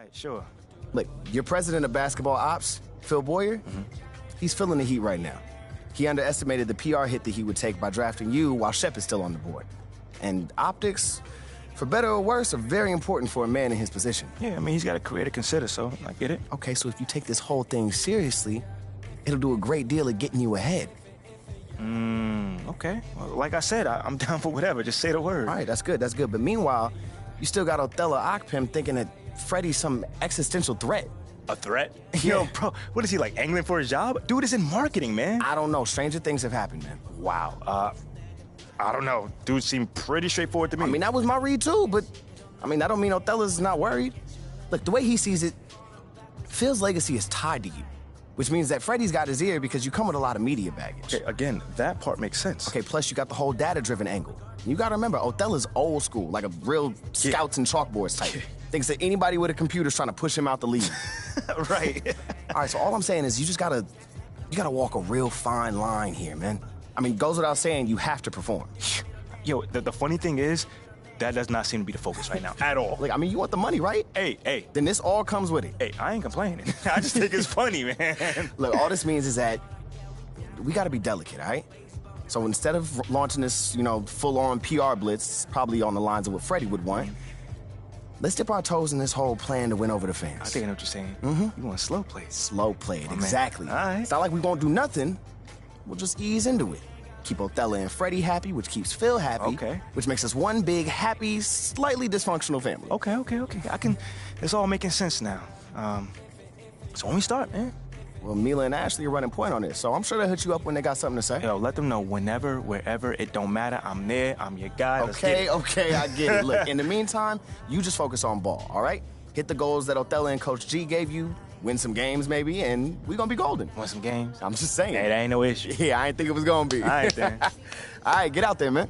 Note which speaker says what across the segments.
Speaker 1: right, sure.
Speaker 2: Look, your president of basketball ops, Phil Boyer, he's feeling the heat right now. He underestimated the PR hit that he would take by drafting you while Shep is still on the board. And optics, for better or worse, are very important for a man in his position.
Speaker 1: Yeah, I mean, he's got a career to consider, so I get it.
Speaker 2: Okay, so if you take this whole thing seriously, it'll do a great deal of getting you ahead.
Speaker 1: Okay. Well, like I said, I'm down for whatever. Just say the word.
Speaker 2: All right, that's good, that's good. But meanwhile, you still got Othello Akpem thinking that Freddie's some existential threat.
Speaker 1: A threat?
Speaker 2: Yeah.
Speaker 1: Yo, bro, what is he, like, angling for his job? Dude is in marketing, man.
Speaker 2: I don't know. Stranger things have happened, man.
Speaker 1: Wow. I don't know. Dude seemed pretty straightforward to me.
Speaker 2: I mean, that was my read, too, but, I mean, that don't mean Othello's not worried. Look, the way he sees it, Phil's legacy is tied to you, which means that Freddie's got his ear because you come with a lot of media baggage.
Speaker 1: Okay, again, that part makes sense.
Speaker 2: Okay, plus you got the whole data-driven angle. You gotta remember, Othello's old school, like a real scouts and chalkboards type. Thinks that anybody with a computer's trying to push him out the league.
Speaker 1: Right.
Speaker 2: All right, so all I'm saying is you gotta walk a real fine line here, man. I mean, goes without saying, you have to perform.
Speaker 1: Yo, the funny thing is, that does not seem to be the focus right now, at all.
Speaker 2: Like, I mean, you want the money, right?
Speaker 1: Hey.
Speaker 2: Then this all comes with it.
Speaker 1: Hey, I ain't complaining. I just think it's funny, man.
Speaker 2: Look, all this means is that we gotta be delicate, all right? So instead of launching this, full-on PR blitz, probably on the lines of what Freddie would want, let's dip our toes in this whole plan to win over the fans.
Speaker 1: I think I know what you're saying. You want slow play.
Speaker 2: Slow play it, exactly.
Speaker 1: All right.
Speaker 2: It's not like we won't do nothing. We'll just ease into it. Keep Othello and Freddie happy, which keeps Phil happy.
Speaker 1: Okay.
Speaker 2: Which makes us one big, happy, slightly dysfunctional family.
Speaker 1: Okay. It's all making sense now. So when we start, man.
Speaker 2: Well, Mila and Ashley are running point on this, so I'm sure they'll hit you up when they got something to say.
Speaker 1: Yo, let them know whenever, wherever, it don't matter. I'm there, I'm your guy. Let's get it.
Speaker 2: Okay, I get it. Look, in the meantime, you just focus on ball, all right? Hit the goals that Othello and Coach G gave you, win some games maybe, and we're gonna be golden.
Speaker 1: Want some games?
Speaker 2: I'm just saying.
Speaker 1: Hey, that ain't no issue.
Speaker 2: Yeah, I didn't think it was gonna be.
Speaker 1: All right, then.
Speaker 2: All right, get out there, man.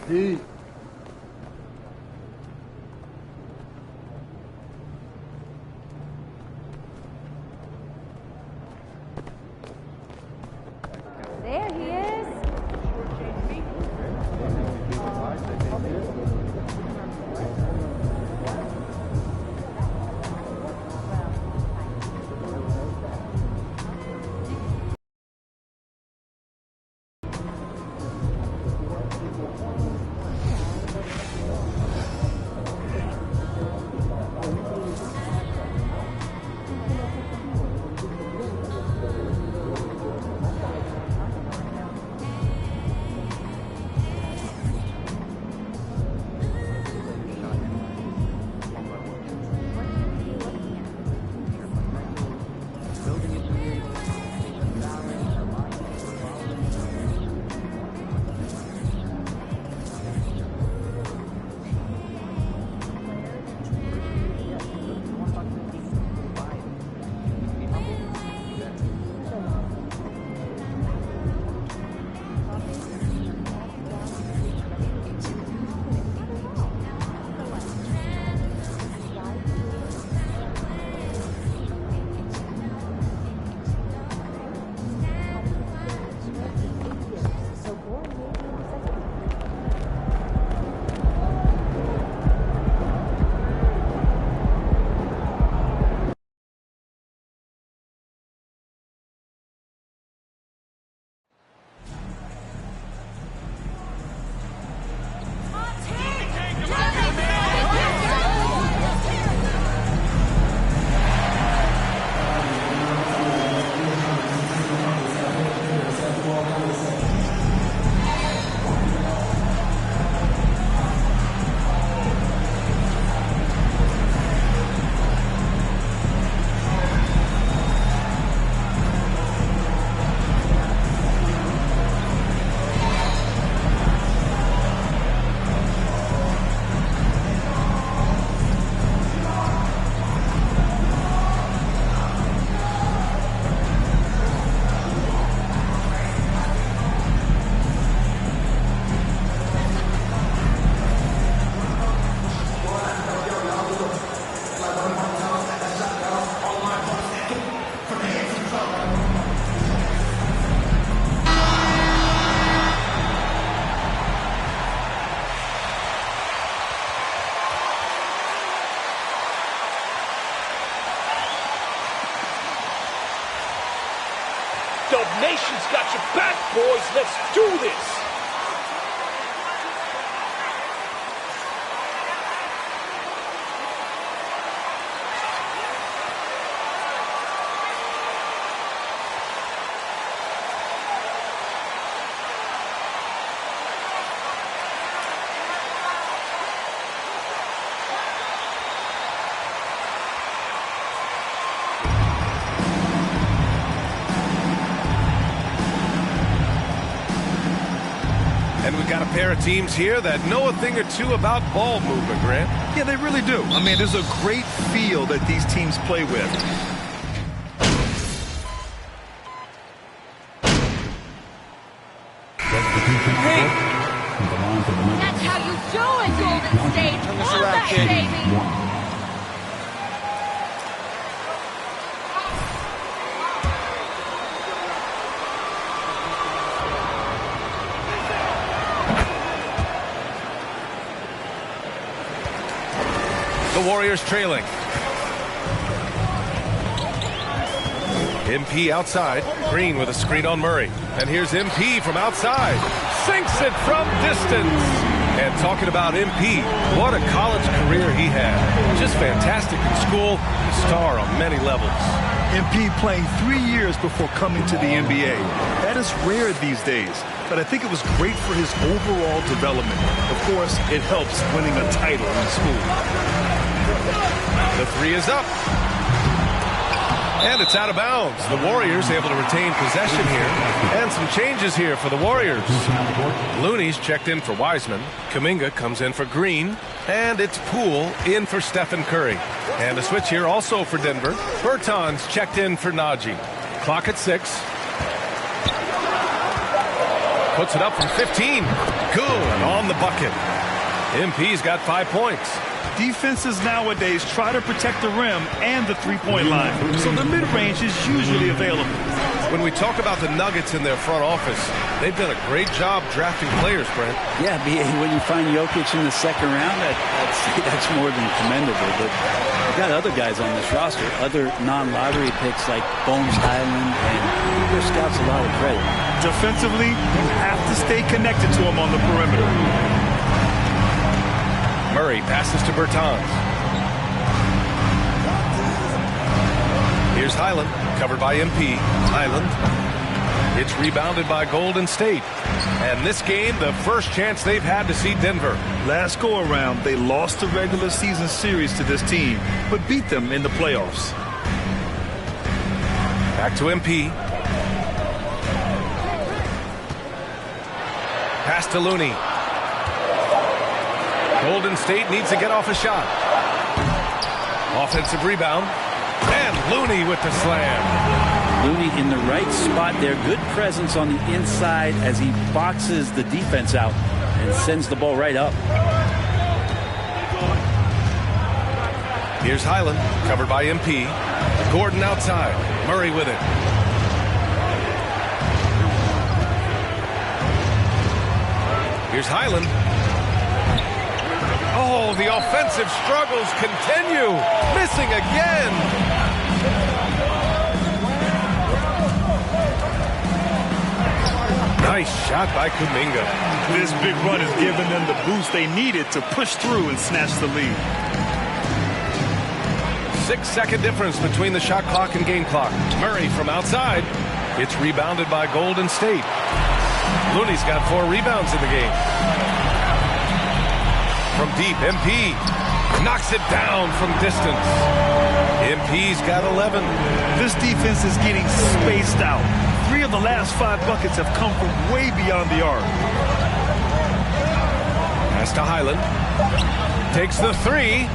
Speaker 3: MP.
Speaker 4: There he is.
Speaker 5: Nation's got your back, boys. Let's do this.
Speaker 6: And we've got a pair of teams here that know a thing or two about ball movement, Grant.
Speaker 7: Yeah, they really do. I mean, there's a great feel that these teams play with.
Speaker 4: Hey! That's how you do it, Golden State. All that, baby.
Speaker 6: The Warriors trailing. MP outside. Green with a screen on Murray. And here's MP from outside. Sinks it from distance. And talking about MP, what a college career he had. Just fantastic in school, star on many levels.
Speaker 7: MP playing 3 years before coming to the NBA. That is rare these days, but I think it was great for his overall development. Of course, it helps winning a title in school.
Speaker 6: The three is up. And it's out of bounds. The Warriors able to retain possession here. And some changes here for the Warriors. Looney's checked in for Wiseman. Kuminga comes in for Green. And it's Poole in for Stephen Curry. And a switch here also for Denver. Bertans checked in for Najee. Clock at 6. Puts it up from 15. Good on the bucket. MP's got 5 points.
Speaker 7: Defenses nowadays try to protect the rim and the three-point line, so the mid-range is usually available.
Speaker 6: When we talk about the Nuggets in their front office, they've done a great job drafting players, Brent.
Speaker 8: Yeah, B.A., when you find Jokic in the second round, I'd say that's more than commendable. But you've got other guys on this roster, other non-lottery picks like Bones Highland, and give their scouts a lot of credit.
Speaker 7: Defensively, you have to stay connected to them on the perimeter.
Speaker 6: Murray passes to Bertans. Here's Highland, covered by MP. Highland. It's rebounded by Golden State. And this game, the first chance they've had to see Denver.
Speaker 7: Last go-around, they lost the regular season series to this team, but beat them in the playoffs.
Speaker 6: Back to MP. Pass to Looney. Golden State needs to get off a shot. Offensive rebound. And Looney with the slam.
Speaker 8: Looney in the right spot there. Good presence on the inside as he boxes the defense out and sends the ball right up.
Speaker 6: Here's Highland, covered by MP. Gordon outside. Murray with it. Here's Highland. Oh, the offensive struggles continue. Missing again. Nice shot by Kuminga.
Speaker 7: This big run has given them the boost they needed to push through and snatch the lead.
Speaker 6: 6-second difference between the shot clock and game clock. Murray from outside. It's rebounded by Golden State. Looney's got 4 rebounds in the game. From deep, MP knocks it down from distance. MP's got 11.
Speaker 7: This defense is getting spaced out. 3 of the last 5 buckets have come from way beyond the arc.
Speaker 6: Pass to Highland. Takes the 3.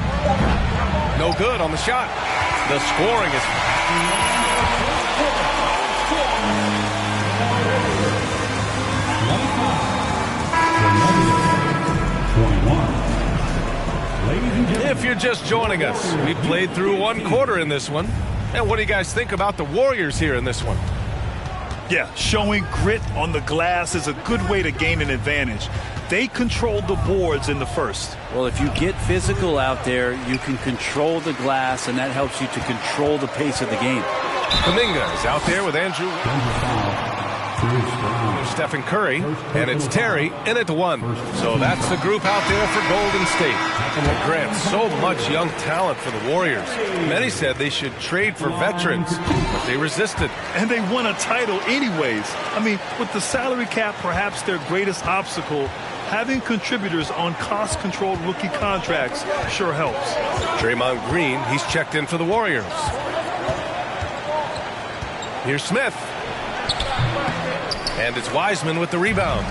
Speaker 6: No good on the shot. The scoring is... If you're just joining us, we played through 1 quarter in this one. And what do you guys think about the Warriors here in this one?
Speaker 7: Yeah, showing grit on the glass is a good way to gain an advantage. They controlled the boards in the first.
Speaker 8: Well, if you get physical out there, you can control the glass, and that helps you to control the pace of the game.
Speaker 6: Kuminga is out there with Andrew. There's Stephen Curry, and it's Terry in at the 1. So that's the group out there for Golden State. And Grant, so much young talent for the Warriors. Many said they should trade for veterans, but they resisted.
Speaker 7: And they won a title anyways. I mean, with the salary cap perhaps their greatest obstacle, having contributors on cost-controlled rookie contracts sure helps.
Speaker 6: Draymond Green, he's checked in for the Warriors. Here's Smith. And it's Wiseman with the rebound.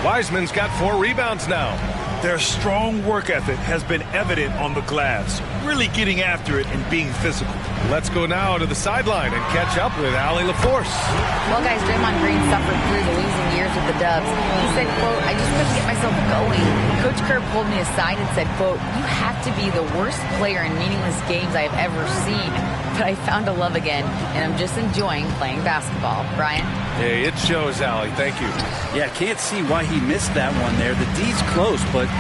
Speaker 6: Wiseman's got 4 rebounds now.
Speaker 7: Their strong work ethic has been evident on the glass, really getting after it and being physical.
Speaker 6: Let's go now to the sideline and catch up with Allie LaForce.
Speaker 9: Well, guys, Draymond Green suffered through the losing years with the Dubs. He said, quote, "I just couldn't get myself going." Coach Kerr pulled me aside and said, quote, "You have to be the worst player in meaningless games I have ever seen. But I found a love again, and I'm just enjoying playing basketball." Brian?
Speaker 6: Hey, it shows, Allie. Thank you.
Speaker 8: Yeah, can't see why he missed that one there. The D's close, but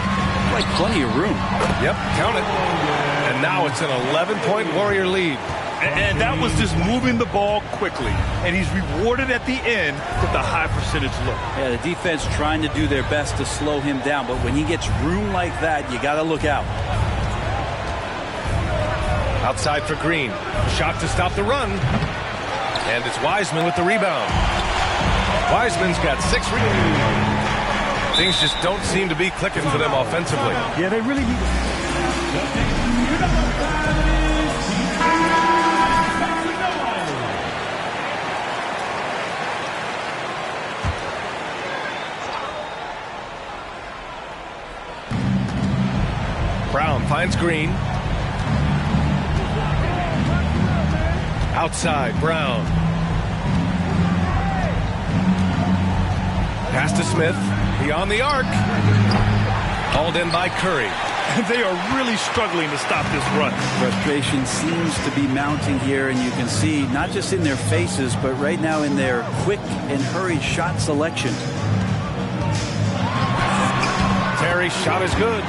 Speaker 8: like plenty of room.
Speaker 6: Yep, count it. And now it's an 11-point Warrior lead.
Speaker 7: And that was just moving the ball quickly. And he's rewarded at the end with a high percentage look.
Speaker 8: Yeah, the defense trying to do their best to slow him down, but when he gets room like that, you got to look out.
Speaker 6: Outside for Green. Shot to stop the run. And it's Wiseman with the rebound. Wiseman's got 6 rebounds. Things just don't seem to be clicking for them offensively.
Speaker 7: Yeah, they really need...
Speaker 6: Brown finds Green. Outside, Brown. Pass to Smith. Beyond the arc. Hauled in by Curry.
Speaker 7: They are really struggling to stop this run.
Speaker 8: Frustration seems to be mounting here, and you can see not just in their faces, but right now in their quick and hurried shot selection.
Speaker 6: Terry's shot is good.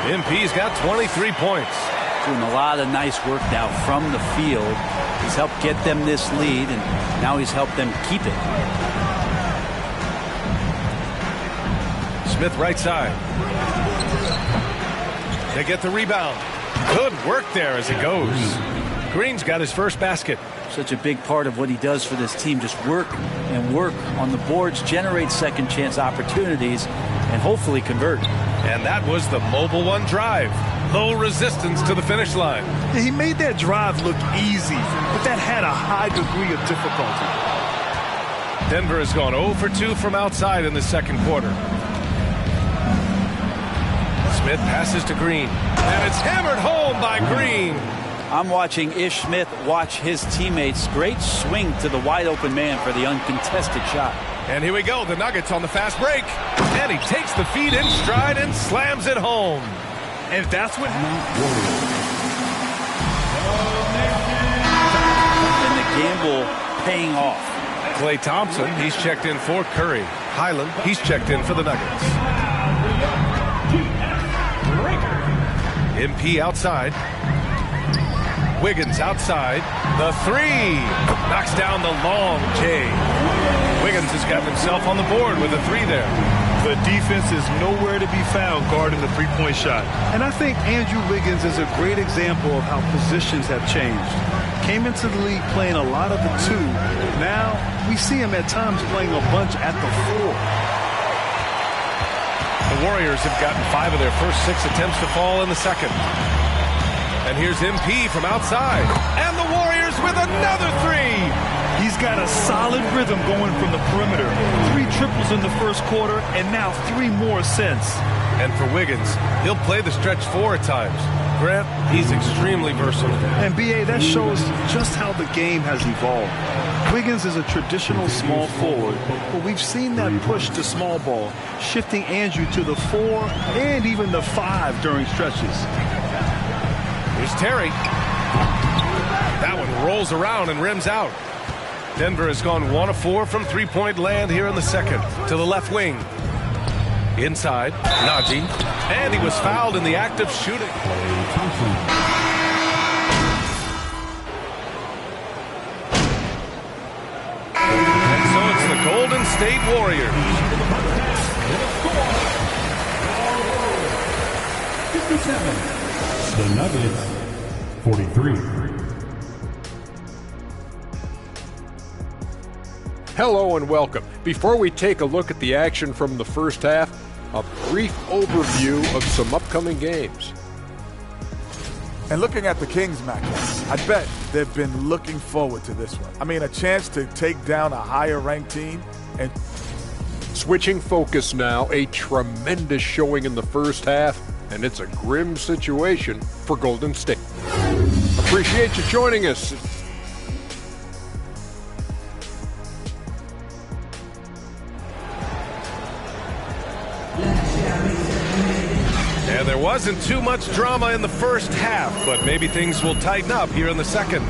Speaker 6: MP's got 23 points.
Speaker 8: Doing a lot of nice work now from the field. He's helped get them this lead, and now he's helped them keep it.
Speaker 6: Smith right side. They get the rebound. Good work there as it goes. Green's got his first basket.
Speaker 8: Such a big part of what he does for this team. Just work and work on the boards, generate second chance opportunities, and hopefully convert.
Speaker 6: And that was the Mobile One drive. Low resistance to the finish line.
Speaker 7: He made that drive look easy, but that had a high degree of difficulty.
Speaker 6: Denver has gone 0 for 2 from outside in the second quarter. Smith passes to Green, and it's hammered home by Green.
Speaker 8: I'm watching Ish Smith watch his teammates. Great swing to the wide open man for the uncontested shot.
Speaker 6: And here we go, the Nuggets on the fast break. And he takes the feed in stride and slams it home.
Speaker 7: And that's what happened.
Speaker 8: And the gamble paying off.
Speaker 6: Klay Thompson, he's checked in for Curry. Highland, he's checked in for the Nuggets. MP outside. Wiggins outside. The 3. Knocks down the long J. Wiggins has got himself on the board with a 3 there.
Speaker 7: The defense is nowhere to be found guarding the three-point shot. And I think Andrew Wiggins is a great example of how positions have changed. Came into the league playing a lot of the 2. Now we see him at times playing a bunch at the 4.
Speaker 6: The Warriors have gotten 5 of their first 6 attempts to fall in the second. And here's MP from outside. And the Warriors with another 3.
Speaker 7: He's got a solid rhythm going from the perimeter. 3 triples in the first quarter, and now 3 more since.
Speaker 6: And for Wiggins, he'll play the stretch 4 at times. Grant, he's extremely versatile.
Speaker 7: And B.A., that shows just how the game has evolved. Wiggins is a traditional small forward, but we've seen that push to small ball, shifting Andrew to the 4 and even the 5 during stretches.
Speaker 6: Here's Terry. That one rolls around and rims out. Denver has gone 1 of 4 from three-point land here in the second. To the left wing. Inside, Najee. And he was fouled in the act of shooting. And so it's Golden State Warriors.
Speaker 10: 57. The Nuggets, 43.
Speaker 11: Hello and welcome. Before we take a look at the action from the first half, a brief overview of some upcoming games.
Speaker 3: And looking at the Kings matchup, I bet they've been looking forward to this one. I mean, a chance to take down a higher-ranked team. And
Speaker 11: switching focus now, a tremendous showing in the first half, and it's a grim situation for Golden State. Appreciate you joining us.
Speaker 6: And there wasn't too much drama in the first half, but maybe things will tighten up here in the second.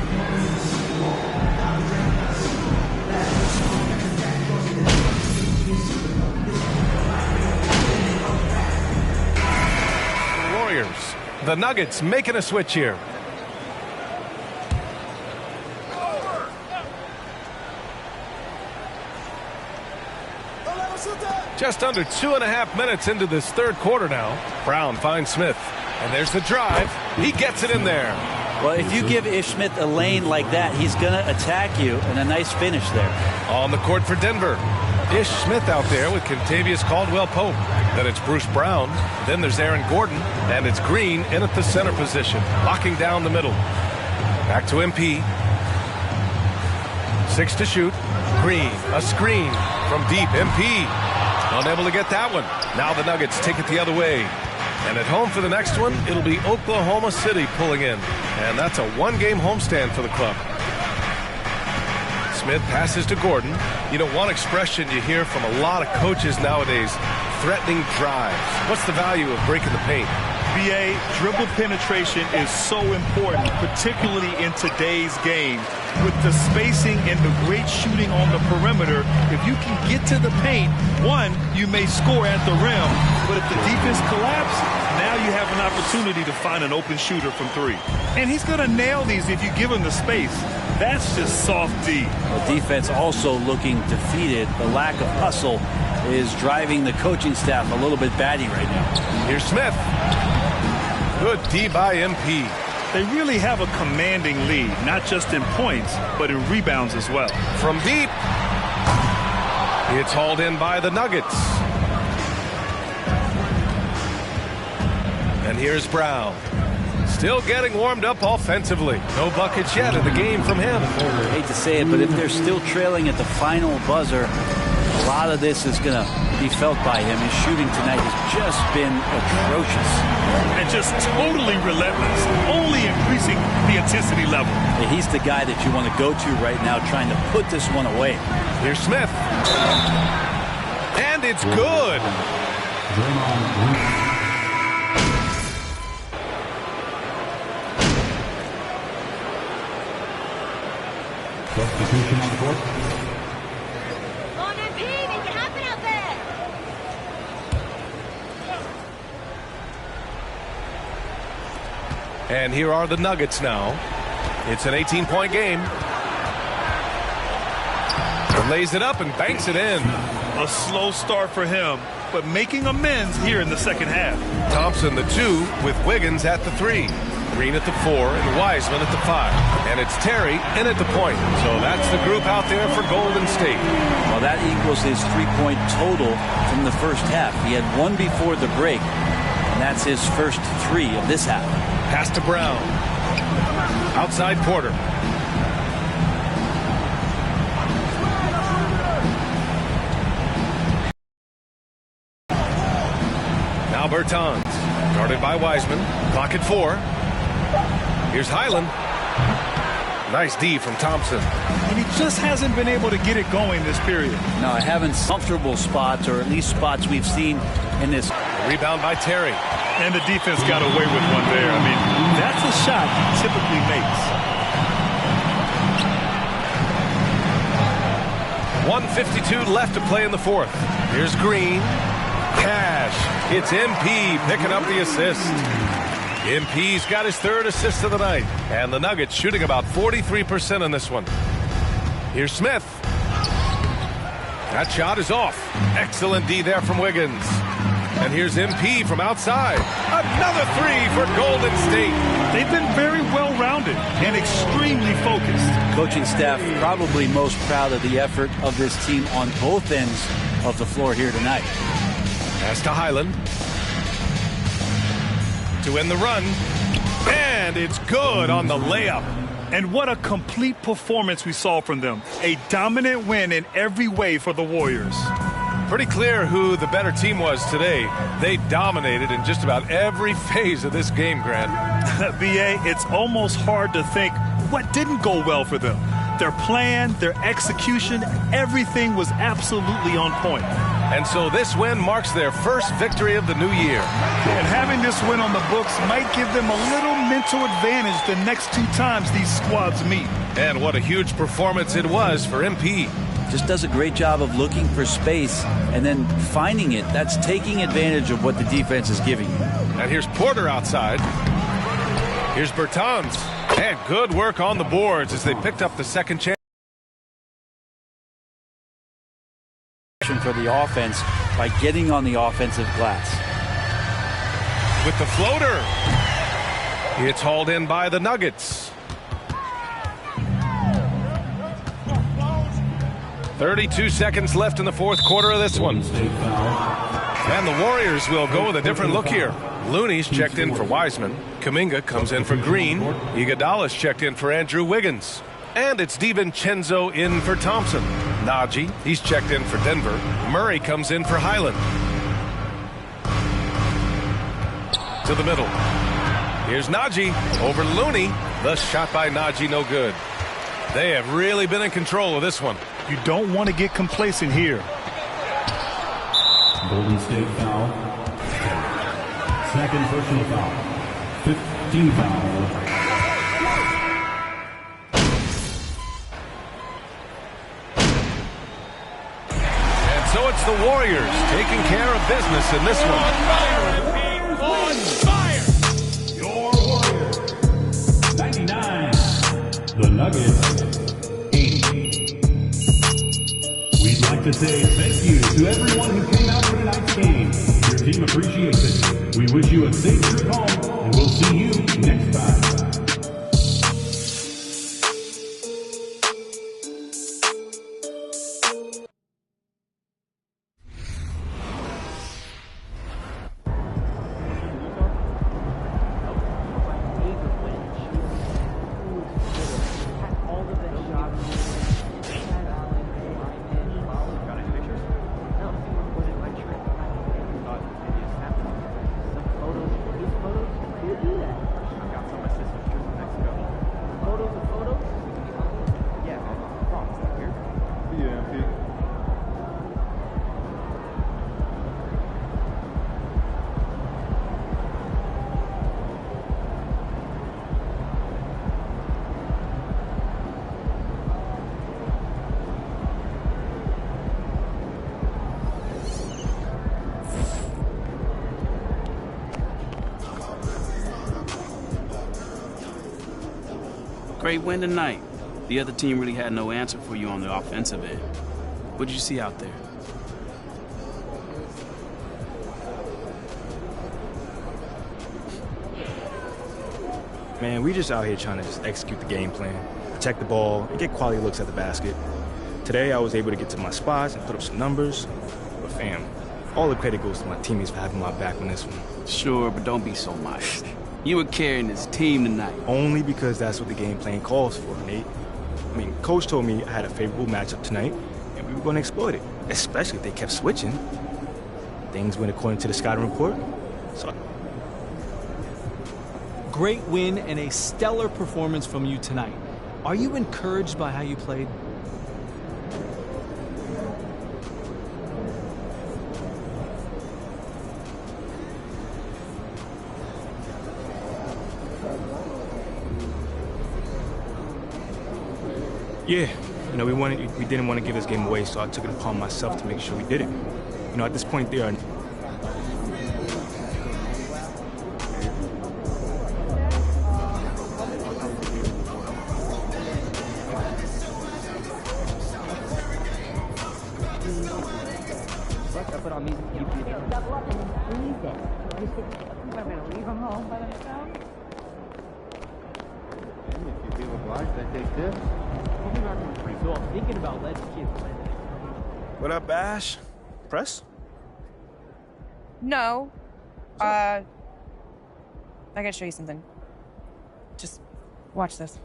Speaker 6: Warriors, the Nuggets making a switch here. Just under 2.5 minutes into this third quarter now. Brown finds Smith. And there's the drive. He gets it in there.
Speaker 8: Well, if you give Ish Smith a lane like that, he's going to attack you, and a nice finish there.
Speaker 6: On the court for Denver. Ish Smith out there with Kentavious Caldwell-Pope. Then it's Bruce Brown. Then there's Aaron Gordon. And it's Green in at the center position, locking down the middle. Back to MP. 6 to shoot. Green, a screen from deep. MP. Unable to get that one. Now the Nuggets take it the other way. And at home for the next one, it'll be Oklahoma City pulling in. And that's a one-game homestand for the club. Smith passes to Gordon. You know, one expression you hear from a lot of coaches nowadays, threatening drives. What's the value of breaking the paint?
Speaker 7: BA, dribble penetration is so important, particularly in today's game. With the spacing and the great shooting on the perimeter, if you can get to the paint, one, you may score at the rim. But if the defense collapses, now you have an opportunity to find an open shooter from three. And he's going to nail these if you give him the space. That's just soft D.
Speaker 8: The defense also looking defeated. The lack of hustle is driving the coaching staff a little bit batty right now.
Speaker 6: Here's Smith. Good D by MP.
Speaker 7: They really have a commanding lead, not just in points, but in rebounds as well.
Speaker 6: From deep. It's hauled in by the Nuggets. And here's Brown. Still getting warmed up offensively. No buckets yet in the game from him.
Speaker 8: I hate to say it, but if they're still trailing at the final buzzer, a lot of this is going to be felt by him. His shooting tonight has just been atrocious.
Speaker 7: And just totally relentless, only increasing the intensity level.
Speaker 8: Yeah, he's the guy that you want to go to right now, trying to put this one away.
Speaker 6: Here's Smith. And it's good.
Speaker 10: Substitution on the court.
Speaker 6: And here are the Nuggets now. It's an 18-point game. Lays it up and banks it in.
Speaker 7: A slow start for him, but making amends here in the second half.
Speaker 6: Thompson the 2 with Wiggins at the 3. Green at the 4 and Wiseman at the 5. And it's Terry in at the point. So that's the group out there for Golden State.
Speaker 8: Well, that equals his 3-point total from the first half. He had one before the break, and that's his first 3 of this half.
Speaker 6: Pass to Brown. Outside Porter. Now Bertans. Guarded by Wiseman. Clock at 4. Here's Highland. Nice D from Thompson.
Speaker 7: And he just hasn't been able to get it going this period.
Speaker 8: No, having comfortable spots, or at least spots we've seen in this.
Speaker 6: Rebound by Terry.
Speaker 7: And the defense got away with one there. I mean, that's a shot he typically makes.
Speaker 6: 1:52 left to play in the fourth. Here's Green. Cash. It's MP picking up the assist. MP's got his 3rd assist of the night. And the Nuggets shooting about 43% on this one. Here's Smith. That shot is off. Excellent D there from Wiggins. And here's MP from outside. Another three for Golden State.
Speaker 7: They've been very well-rounded and extremely focused.
Speaker 8: Coaching staff probably most proud of the effort of this team on both ends of the floor here tonight.
Speaker 6: Pass to Highland. To end the run. And it's good on the layup.
Speaker 7: And what a complete performance we saw from them. A dominant win in every way for the Warriors.
Speaker 6: Pretty clear who the better team was today. They dominated in just about every phase of this game, Grant.
Speaker 7: BA, it's almost hard to think what didn't go well for them. Their plan, their execution, everything was absolutely on point.
Speaker 6: And so this win marks their first victory of the new year.
Speaker 7: And having this win on the books might give them a little mental advantage the next 2 times these squads meet.
Speaker 6: And what a huge performance it was for MP.
Speaker 8: Just does a great job of looking for space and then finding it. That's taking advantage of what the defense is giving you.
Speaker 6: And here's Porter outside. Here's Bertans. And good work on the boards as they picked up the second chance.
Speaker 8: For the offense by getting on the offensive glass.
Speaker 6: With the floater. It's hauled in by the Nuggets. 32 seconds left in the fourth quarter of this one. And the Warriors will go with a different look here. Looney's checked in for Wiseman. Kuminga comes in for Green. Iguodala's checked in for Andrew Wiggins. And it's DiVincenzo in for Thompson. Najee, he's checked in for Denver. Murray comes in for Highland. To the middle. Here's Najee over Looney. The shot by Najee, no good. They have really been in control of this one.
Speaker 7: You don't want to get complacent here.
Speaker 10: Golden State foul. Second personal foul. 15 foul.
Speaker 6: So it's the Warriors taking care of business in this one.
Speaker 10: On fire! Your Warriors. 99. The Nuggets. 80. We'd like to say thank you to everyone who came out for tonight's game. Your team appreciates it. We wish you a safe trip home, and we'll see you next time.
Speaker 12: Great win tonight. The other team really had no answer for you on the offensive end. What did you see out there?
Speaker 1: Man, we just out here trying to just execute the game plan, protect the ball, and get quality looks at the basket. Today, I was able to get to my spots and put up some numbers. But fam, all the credit goes to my teammates for having my back on this one.
Speaker 12: Sure, but don't be so modest. You were carrying this team tonight.
Speaker 1: Only because that's what the game plan calls for, Nate. I mean, Coach told me I had a favorable matchup tonight, and we were going to exploit it, especially if they kept switching. Things went according to the scouting report, so...
Speaker 13: Great win and a stellar performance from you tonight. Are you encouraged by how you played?
Speaker 1: Yeah, you know, we didn't want to give this game away, so I took it upon myself to make sure we did it. You know, at this point, there are...
Speaker 14: put on music. You double up and freeze it. I'm gonna leave them home by themselves.
Speaker 15: And if you feel obliged, I take this.
Speaker 14: We'll be back in 3. So I'm thinking about letting kids play.
Speaker 1: What up, Ash? Press?
Speaker 16: No. I gotta show you something. Just watch this.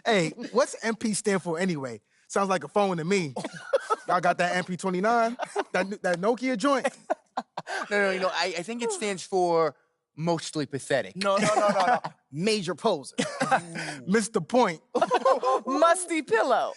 Speaker 17: Hey, what's MP stand for anyway? Sounds like a phone to me. Y'all got that MP29? That Nokia joint?
Speaker 18: No, I think it stands for mostly pathetic.
Speaker 2: No. Major poser.
Speaker 17: Missed the point.
Speaker 19: Musty pillow.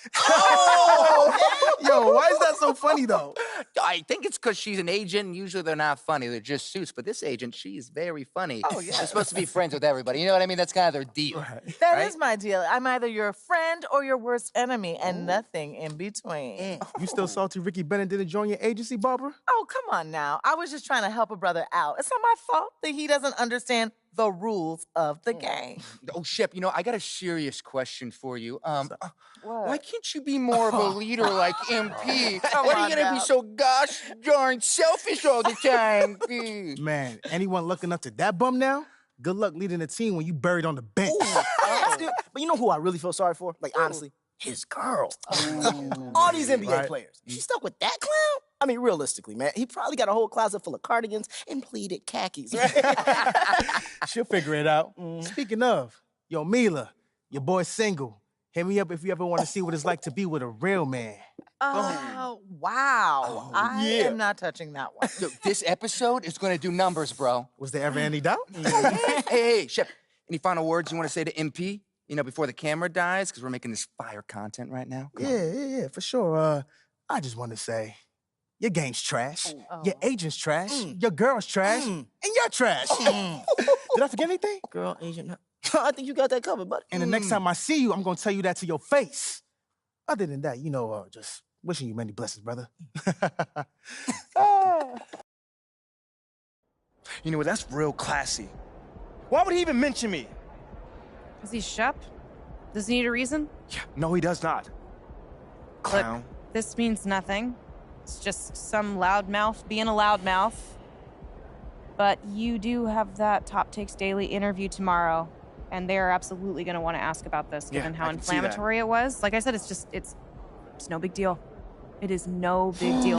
Speaker 17: Yo, why is that so funny, though?
Speaker 18: I think it's because she's an agent, and usually they're not funny. They're just suits. But this agent, she's very funny.
Speaker 19: Oh, yeah.
Speaker 18: They're supposed to be friends with everybody. You know what I mean? That's kind of their deal.
Speaker 19: That is my deal. I'm either your friend or your worst enemy, and nothing in between.
Speaker 17: You still salty Ricky Bennett didn't join your agency, Barbara?
Speaker 19: Oh, come on now. I was just trying to help a brother out. It's not my fault that he doesn't understand the rules of the game.
Speaker 18: Oh, Shep, I got a serious question for you. Why can't you be more of a leader like MP? Why are you gonna be so gosh darn selfish all the time?
Speaker 17: Man, anyone looking up to that bum now? Good luck leading a team when you buried on the bench.
Speaker 2: But you know who I really feel sorry for? Like, honestly? His girl. All these NBA players. She stuck with that clown? I mean, realistically, man, he probably got a whole closet full of cardigans and pleated khakis, right?
Speaker 17: She'll figure it out. Speaking of, yo, Mila, your boy's single. Hit me up if you ever want to see what it's like to be with a real man.
Speaker 19: Oh, wow. I am not touching that one.
Speaker 18: Yo, this episode is going to do numbers, bro.
Speaker 17: Was there ever any doubt?
Speaker 18: Hey, Shep, any final words you want to say to MP? Before the camera dies, because we're making this fire content right now.
Speaker 17: Yeah, for sure. I just want to say, your game's trash. Your agent's trash. Your girl's trash. And you're trash. Did I forget anything?
Speaker 2: Girl, agent. I think you got that covered, buddy.
Speaker 17: And the next time I see you, I'm going to tell you that to your face. Other than that, just wishing you many blessings, brother.
Speaker 1: You know what? That's real classy. Why would he even mention me?
Speaker 16: Is he Shep? Does he need a reason?
Speaker 1: Yeah, no, he does not. Clown.
Speaker 16: Look, this means nothing. It's just some loudmouth being a loudmouth. But you do have that Top Takes Daily interview tomorrow, and they're absolutely going to want to ask about this, given how inflammatory it was. Like I said, it's no big deal. It is no big deal.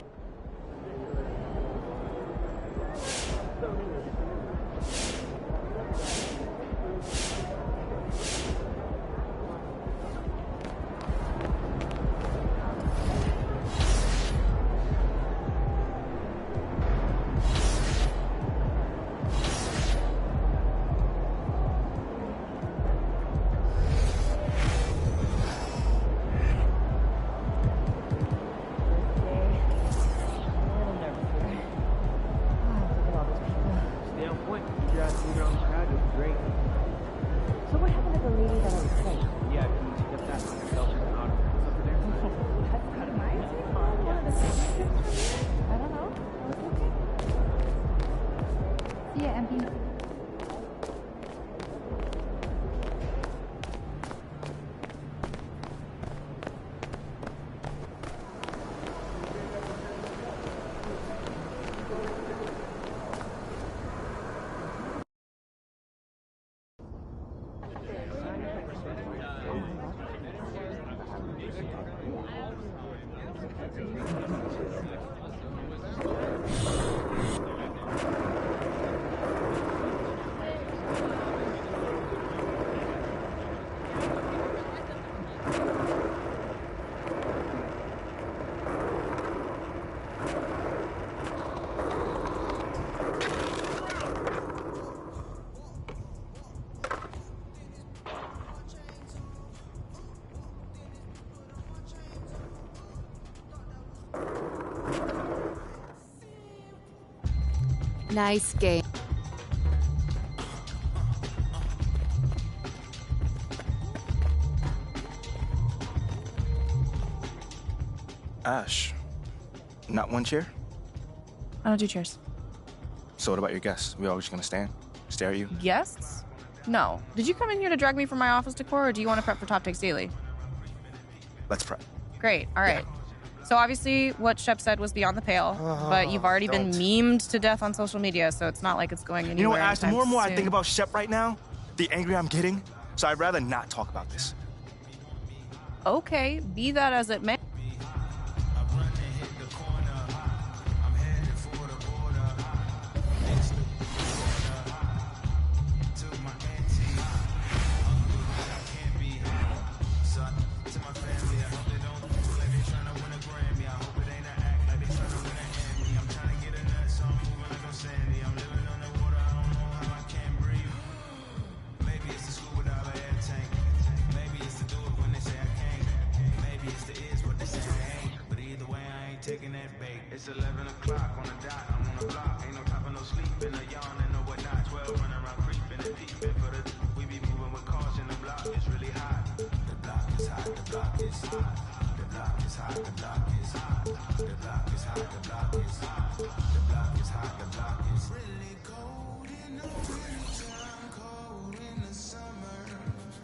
Speaker 20: Nice game.
Speaker 1: Ash, not one chair?
Speaker 16: I don't do chairs.
Speaker 1: So what about your guests? We all just gonna stand, stare at you?
Speaker 16: Guests? No. Did you come in here to drag me from my office decor, or do you want to prep for Top Takes Daily?
Speaker 1: Let's prep.
Speaker 16: Great. All right. So obviously what Shep said was beyond the pale, but you've already been memed to death on social media, so it's not like it's going anywhere.
Speaker 1: You know what, Ash, the more and more I
Speaker 16: soon.
Speaker 1: think about Shep right now, the angrier I'm getting, so I'd rather not talk about this.
Speaker 16: Okay, be that as it may.
Speaker 20: It's 11 o'clock on the dot, I'm on the block. Ain't no top of no sleeping, no yawning, no whatnot. 12 running around creeping and peeping for the. We be moving with caution, the block is really hot. The block is hot, the block is hot. The block is hot, the block is hot. The block is hot, the block is hot. The block is hot, the block is really cold in the wintertime, cold in the summer,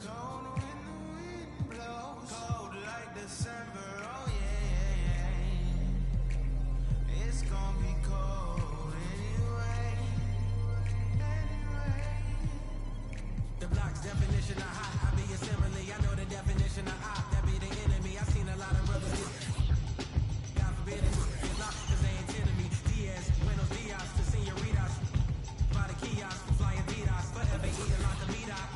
Speaker 20: cold when the wind blows, cold like December. Oh yeah. It's gonna be cold anyway. The block's definition of hot. I be a simile. I know the definition of op. That be the enemy. I seen a lot of brothers get. God forbid it. Get locked cause they ain't to me. Diaz, Buenos Dias to senoritas. By the kiosk, flying Vidas. Forever eating like a meat out.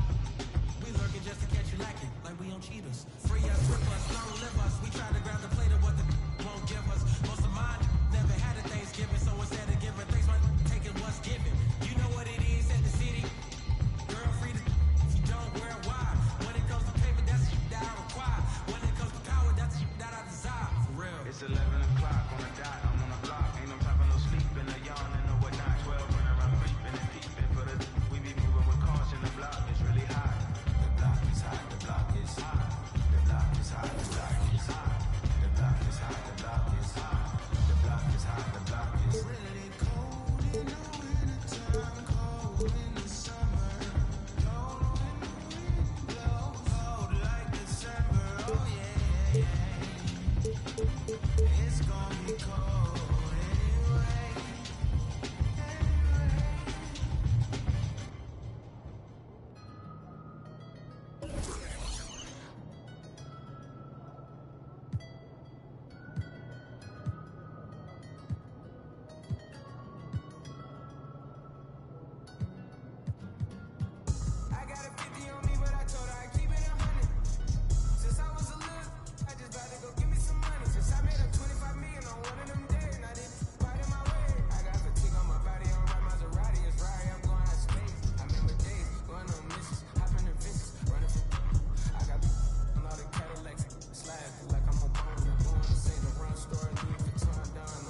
Speaker 20: We lurking just to catch you lacking. Like we on cheaters. Free us, rip us, don't live us. We try to grab the plate of what the won't give us. Most of mine never had a Thanksgiving, so instead of giving thanks, I'm taking what's given. You know what it is at the city? Girl, free to if you don't wear why. When it comes to paper, that's that I require. When it comes to power, that's that I desire. For real. It's 11 o'clock on the dot, I'm on the block. Ain't no time for no sleeping, no yawning, no whatnot. 12 running around creeping and peeping for the. We be moving with caution, the block is really hot. The block is hot, the block is hot. The block is hot, the block is hot. The block is hot, the block is hot. The block is hot, the block is really cold in the wintertime, cold in the summer, cold when the wind blows, cold like December. Oh yeah. It's gonna be cold anyway. I got a 50 on me, but I told her I keep it 100. Since I was a little, I just about to go give me some money. Since I made up 25 million on one of them days, and I didn't fight in my way. I got fatigue on my body, on right Maserati, it's right, I'm going out space. I remember days, going on missions, hopping in Vinces, running from. I got on all the Cadillacs, slide like I'm a bone, I'm going to St. Laurent store, Louis Vuitton down.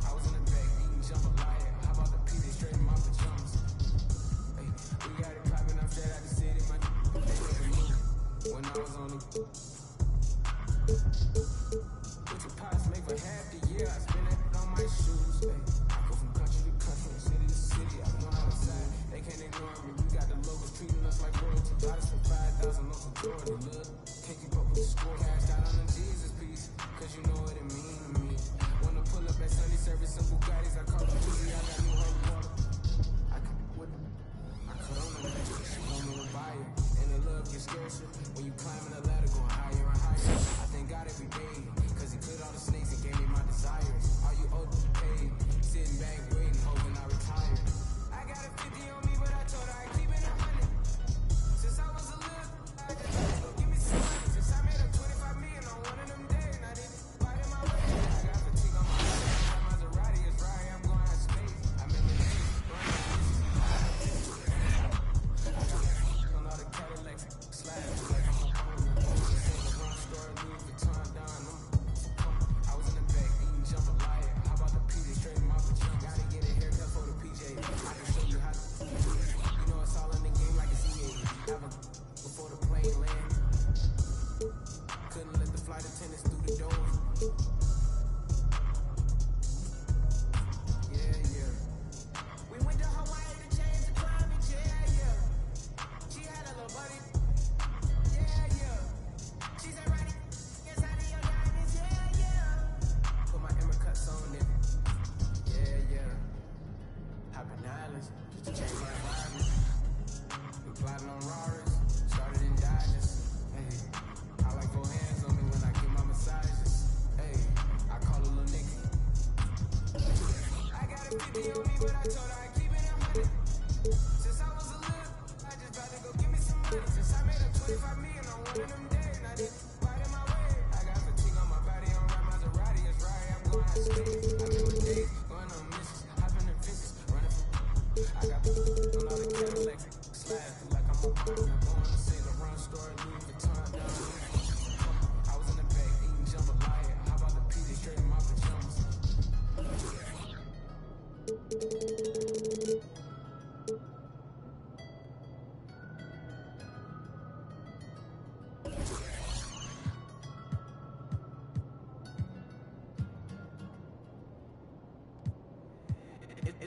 Speaker 20: I was in the back eating jambalaya. How about the PD straight in my pajamas? Hey, we got it popping up straight out the city, my they made a move when I was on the. What your pots make for half the year, I spend that on my shoes. Hey, I go from country to country, city to city, I know how to side. They can't ignore me, we got the locals treating us like royalty. Bought us for 5,000 on some Jordan, look. Can't keep up with the score, cashed out on the Jesus piece, cause you know what it mean to me. Wanna pull up at Sunday service, some Bugattis, I call them Uzi, I got new hard water. I could with them. I could own them, she want me to buy it. And the love gets scarcer when you climbing the ladder, going higher and higher. I thank God every day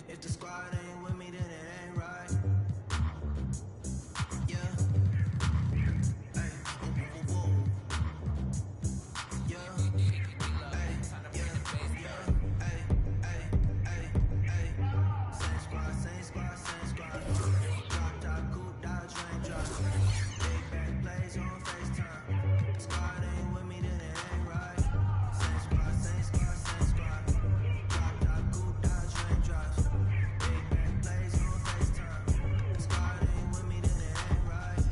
Speaker 20: If the squad ain't with me, then it ain't right. Yeah. Hey. Whoa. Yeah. Hey. Yeah. Hey. Same squad. Drop top, coupe, Dodge Ranger. Big back plays on FaceTime. Squad ain't with me, then it ain't right. Same squad. Drop top, coupe, Dodge Ranger. Big back plays on FaceTime. Squad ain't with me, then it ain't right.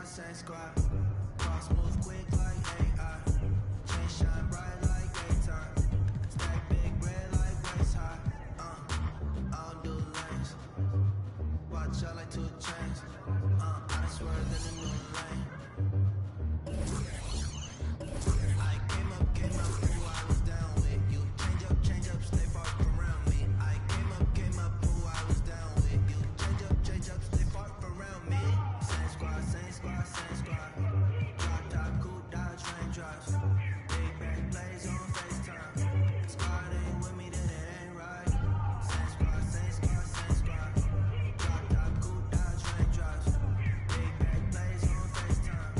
Speaker 20: Same squad. Cross move quick like AI. Chain shine bright like daytime. Stack big bread like waist high. I don't do lanes. Watch out like 2 chains. I swear in the new lane. I came up, who I was down with. You change up, stay far around me. I came up, who I was down with. You change up, stay far around me. Same squad. Drop top, coupe, Dodge Rangers. Big back plays on FaceTime. Squad ain't with me, then it ain't right. Same squad. Drop top, coupe, Dodge Rangers. Big back plays on FaceTime.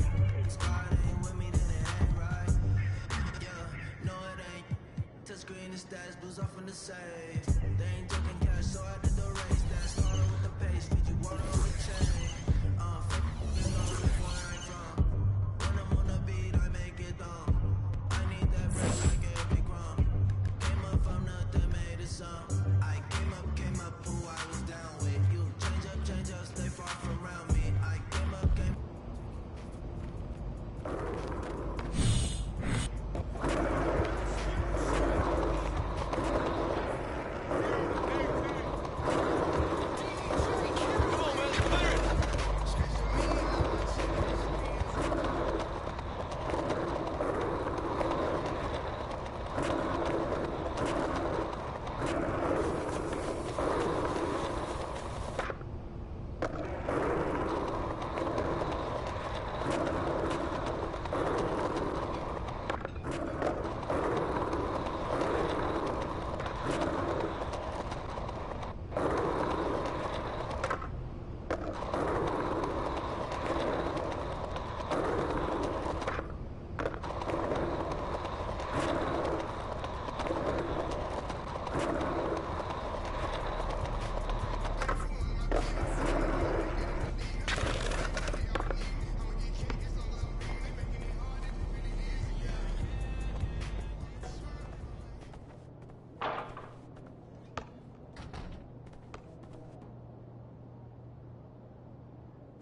Speaker 20: Squad ain't with me, then it ain't right. Yeah, no it ain't. Touchscreen and stats, blues off in the safe. They ain't talking cash, so I did the race. That started with the pace, feed you water on the chain. When I'm on the beat, I make it dumb. I need that bread like every crumb. Came up from nothing, made it some. I came up, who I was down with. You change up, stay far from around me. I came up.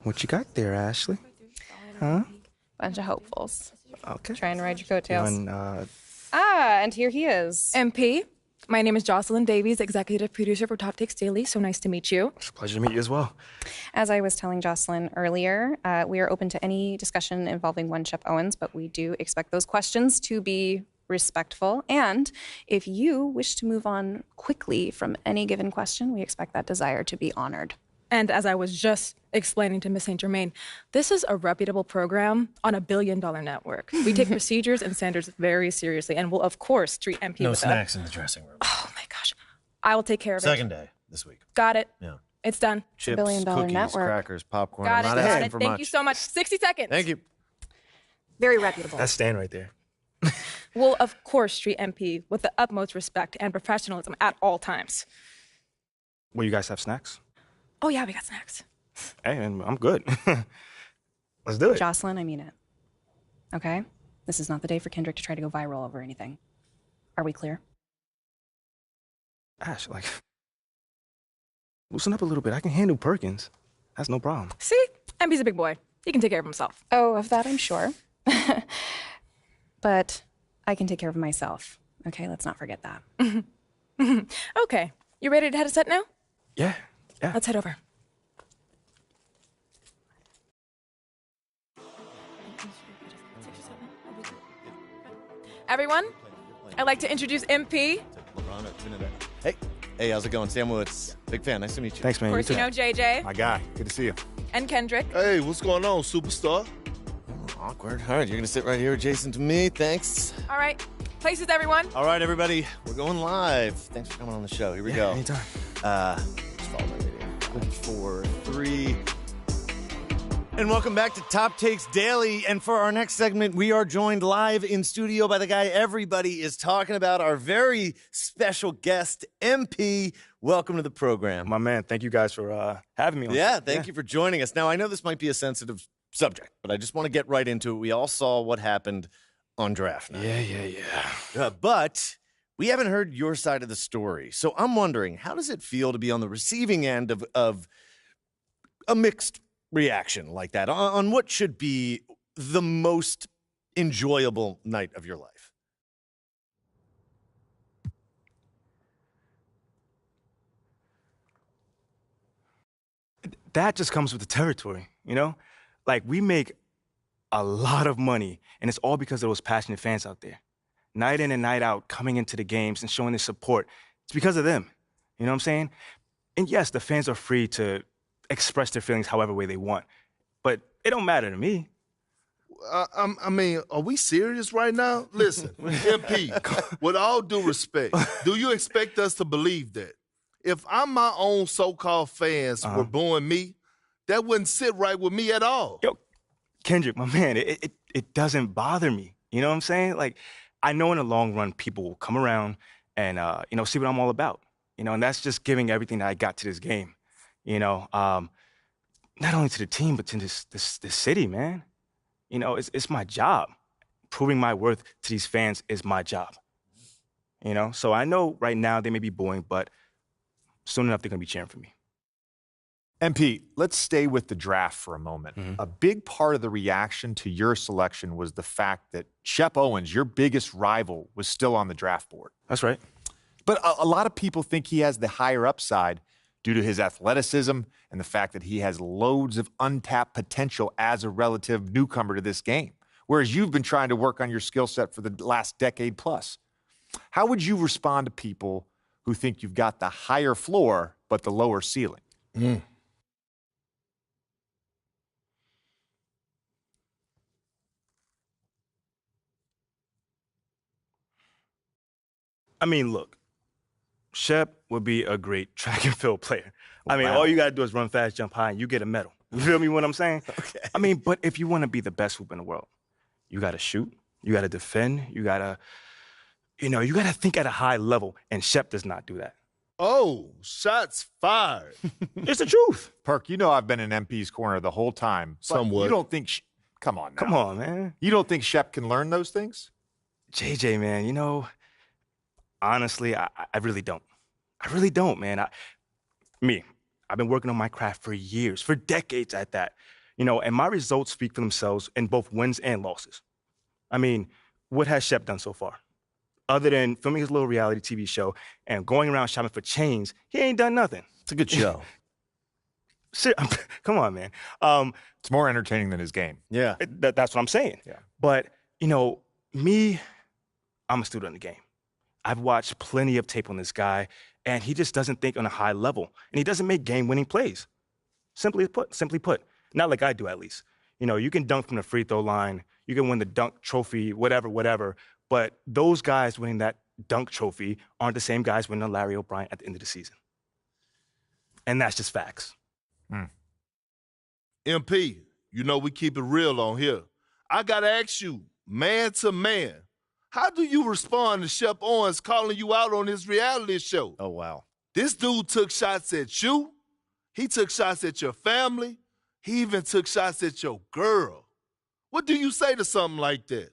Speaker 1: What you got there, Ashley? Huh?
Speaker 16: Bunch of hopefuls.
Speaker 1: Okay.
Speaker 16: Trying to ride your coattails.
Speaker 1: Feeling,
Speaker 16: and here he is.
Speaker 21: MP, my name is Jocelyn Davies, executive producer for Top Takes Daily. So nice to meet you.
Speaker 1: It's a pleasure to meet you as well.
Speaker 16: As I was telling Jocelyn earlier, we are open to any discussion involving one Shep Owens, but we do expect those questions to be respectful. And if you wish to move on quickly from any given question, we expect that desire to be honored.
Speaker 21: And as I was just explaining to Miss St. Germain, this is a reputable program on $1 billion network. We take procedures and standards very seriously and will, of course, treat MP
Speaker 22: No
Speaker 21: with
Speaker 22: snacks in the dressing room.
Speaker 21: Oh, my gosh. I will take care of it.
Speaker 22: Second day this week.
Speaker 21: Got it.
Speaker 22: Yeah.
Speaker 21: It's done.
Speaker 22: Chips,
Speaker 16: $1 billion
Speaker 22: cookies,
Speaker 16: network.
Speaker 22: crackers, popcorn.
Speaker 21: Got it.
Speaker 22: I'm not
Speaker 21: Got
Speaker 22: asking
Speaker 21: it.
Speaker 22: for
Speaker 21: Thank
Speaker 22: much.
Speaker 21: you so much. 60 seconds.
Speaker 22: Thank you.
Speaker 21: Very reputable.
Speaker 1: That's Stan right there.
Speaker 21: We'll, of course, treat MP with the utmost respect and professionalism at all times.
Speaker 1: Will you guys have snacks?
Speaker 21: Oh, yeah, we got snacks.
Speaker 1: Hey, man, I'm good. Let's do it.
Speaker 16: Jocelyn, I mean it. Okay? This is not the day for Kendrick to try to go viral over anything. Are we clear?
Speaker 1: Ash, like, loosen up a little bit. I can handle Perkins. That's no problem.
Speaker 21: See? MP's a big boy. He can take care of himself.
Speaker 4: Oh, of that I'm sure. But I can take care of myself. Okay, let's not forget that.
Speaker 21: Okay. You ready to head a set now?
Speaker 1: Yeah.
Speaker 21: Let's head over. Everyone, I'd like to introduce MP.
Speaker 22: Hey, how's it going? Sam Woods. Big fan. Nice to meet you.
Speaker 1: Thanks, man.
Speaker 21: Of course, you know JJ.
Speaker 22: My guy. Good to see you.
Speaker 21: And Kendrick.
Speaker 5: Hey, what's going on, superstar?
Speaker 22: Awkward. All right, you're going to sit right here adjacent to me. Thanks.
Speaker 21: All right. Places, everyone.
Speaker 22: All right, everybody. We're going live. Thanks for coming on the show. Here we go.
Speaker 1: Anytime.
Speaker 22: Just follow my video. 4, 3. And welcome back to Top Takes Daily. And for our next segment, we are joined live in studio by the guy everybody is talking about, our very special guest, MP. Welcome to the program.
Speaker 1: My man, thank you guys for having me on.
Speaker 22: Yeah, thank you for joining us. Now, I know this might be a sensitive subject, but I just want to get right into it. We all saw what happened on draft night.
Speaker 1: Yeah.
Speaker 22: But we haven't heard your side of the story. So I'm wondering, how does it feel to be on the receiving end of a mixed reaction like that on what should be the most enjoyable night of your life?
Speaker 1: That just comes with the territory, you know? Like, we make a lot of money, and it's all because of those passionate fans out there. Night in and night out, coming into the games and showing their support. It's because of them. You know what I'm saying? And yes, the fans are free to express their feelings however way they want, but it don't matter to me.
Speaker 5: I mean, are we serious right now? Listen, MP, with all due respect, do you expect us to believe that? If I'm my own so-called fans were booing me, that wouldn't sit right with me at all.
Speaker 1: Yo, Kendrick, my man, it doesn't bother me. You know what I'm saying? Like, I know in the long run, people will come around and, see what I'm all about. You know, and that's just giving everything that I got to this game. You know, not only to the team, but to this city, man. You know, it's my job. Proving my worth to these fans is my job. You know, so I know right now they may be booing, but soon enough they're going to be cheering for me.
Speaker 23: MP, let's stay with the draft for a moment. A big part of the reaction to your selection was the fact that Shep Owens, your biggest rival, was still on the draft board.
Speaker 1: That's right.
Speaker 23: But a lot of people think he has the higher upside due to his athleticism and the fact that he has loads of untapped potential as a relative newcomer to this game, whereas you've been trying to work on your skill set for the last decade plus. How would you respond to people who think you've got the higher floor but the lower ceiling?
Speaker 1: I mean, look, Shep would be a great track and field player. I mean, all you got to do is run fast, jump high, and you get a medal. You feel me what I'm saying?
Speaker 22: Okay.
Speaker 1: I mean, but if you want to be the best hoop in the world, you got to shoot, you got to defend, you got to, you got to think at a high level, and Shep does not do that.
Speaker 5: Oh, shots fired.
Speaker 1: It's the truth.
Speaker 23: Perk, you know I've been in MP's corner the whole time. But
Speaker 5: Somewhat.
Speaker 23: You don't think... Come on now.
Speaker 1: Come on, man.
Speaker 23: You don't think Shep can learn those things?
Speaker 1: JJ, man, honestly, I really don't. I really don't, man. I've been working on my craft for years, for decades at that. And my results speak for themselves in both wins and losses. I mean, what has Shep done so far? Other than filming his little reality TV show and going around shopping for chains, he ain't done nothing.
Speaker 22: It's a good show.
Speaker 1: Come on, man.
Speaker 23: It's more entertaining than his game.
Speaker 22: Yeah.
Speaker 1: That's what I'm saying.
Speaker 23: Yeah.
Speaker 1: But, me, I'm a student of the game. I've watched plenty of tape on this guy, and he just doesn't think on a high level, and he doesn't make game-winning plays. Simply put, not like I do at least. You can dunk from the free throw line, you can win the dunk trophy, whatever, but those guys winning that dunk trophy aren't the same guys winning a Larry O'Brien at the end of the season. And that's just facts.
Speaker 5: MP, we keep it real on here. I got to ask you, man to man, how do you respond to Shep Owens calling you out on his reality show?
Speaker 22: Oh, wow.
Speaker 5: This dude took shots at you. He took shots at your family. He even took shots at your girl. What do you say to something like that?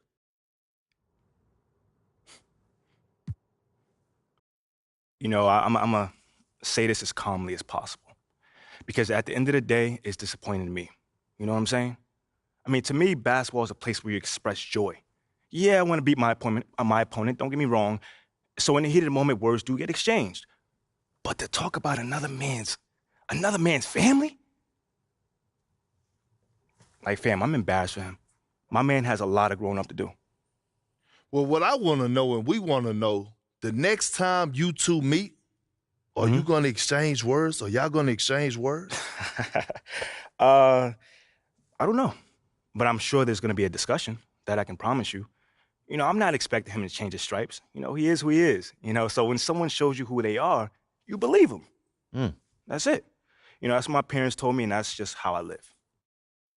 Speaker 1: I'm going to say this as calmly as possible. Because at the end of the day, it's disappointing to me. You know what I'm saying? I mean, to me, basketball is a place where you express joy. Yeah, I want to beat my opponent, don't get me wrong. So in the heat of the moment, words do get exchanged. But to talk about another man's family? Like, fam, I'm embarrassed for him. My man has a lot of growing up to do.
Speaker 5: Well, what I want to know, and we want to know, the next time you two meet, are you going to exchange words? Are y'all going to exchange words?
Speaker 1: I don't know. But I'm sure there's going to be a discussion. That I can promise you. I'm not expecting him to change his stripes. He is who he is. So when someone shows you who they are, you believe them. That's it. That's what my parents told me, and that's just how I live.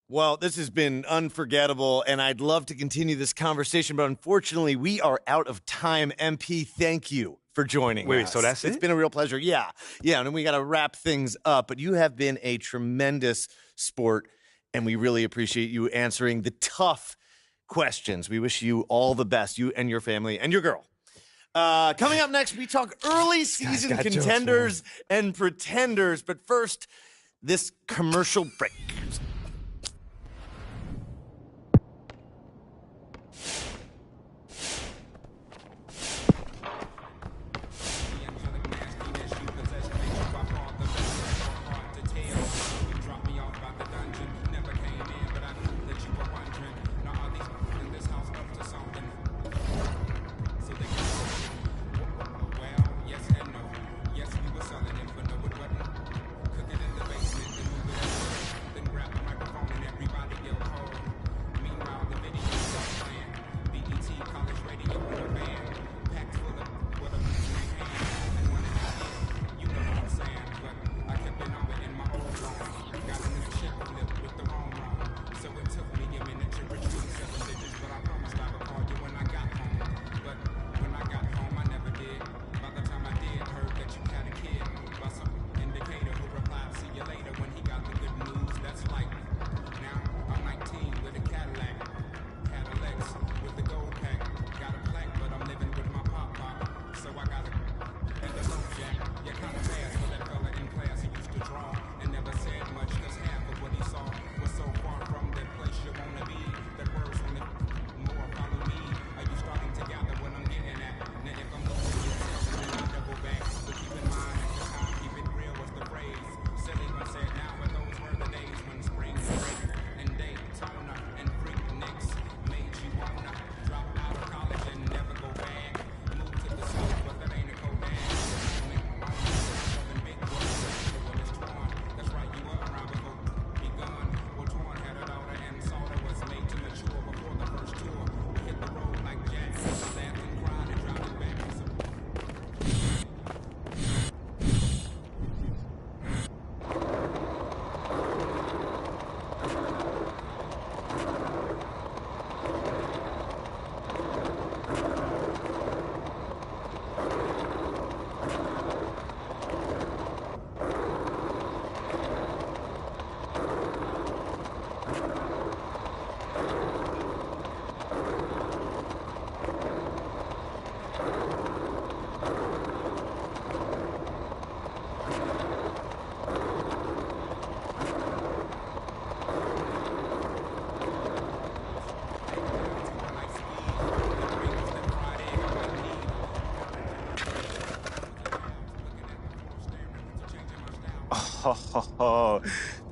Speaker 22: Well, this has been unforgettable, and I'd love to continue this conversation, but unfortunately, we are out of time. MP, thank you for joining us.
Speaker 1: Wait, so that's it?
Speaker 22: It's been a real pleasure. Yeah, and then we got to wrap things up, but you have been a tremendous sport, and we really appreciate you answering the tough questions. We wish you all the best, you and your family and your girl. Coming up next, we talk early season contenders and pretenders, but first, this commercial break.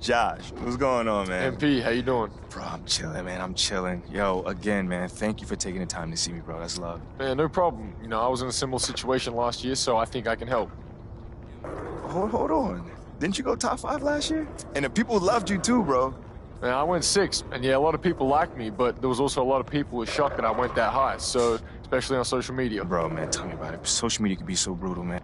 Speaker 1: Josh, what's going on, man?
Speaker 3: MP, how you doing?
Speaker 1: Bro, I'm chilling, man. I'm chilling. Yo, again, man, thank you for taking the time to see me, bro. That's love.
Speaker 3: Man, no problem. I was in a similar situation last year, so I think I can help.
Speaker 1: Hold on. Didn't you go top 5 last year? And the people loved you too, bro.
Speaker 3: Man, I went 6, and yeah, a lot of people liked me, but there was also a lot of people who were shocked that I went that high, so especially on social media.
Speaker 1: Bro, man, tell me about it. Social media can be so brutal, man.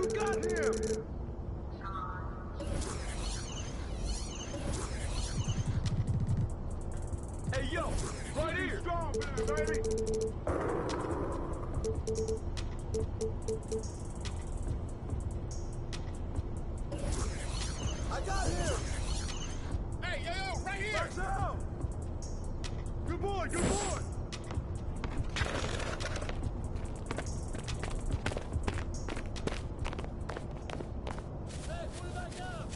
Speaker 10: Hey, yo, right here. Strong, baby.
Speaker 8: I got him.
Speaker 10: Hey, yo, right here. Back down. Good boy, good boy. Hey, put it back down.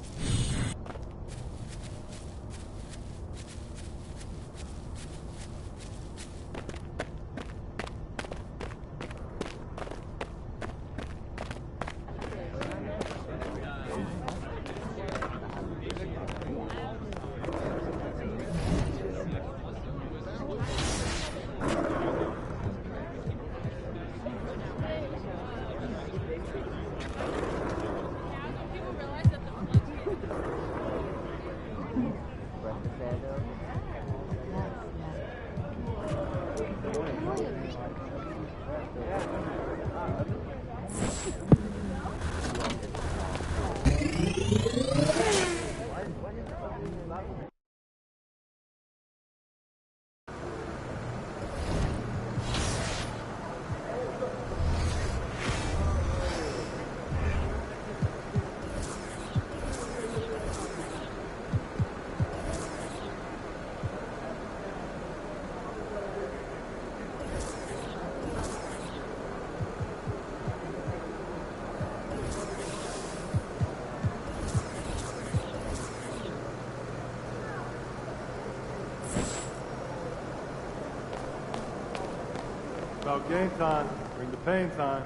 Speaker 9: About game time. Bring the pain time.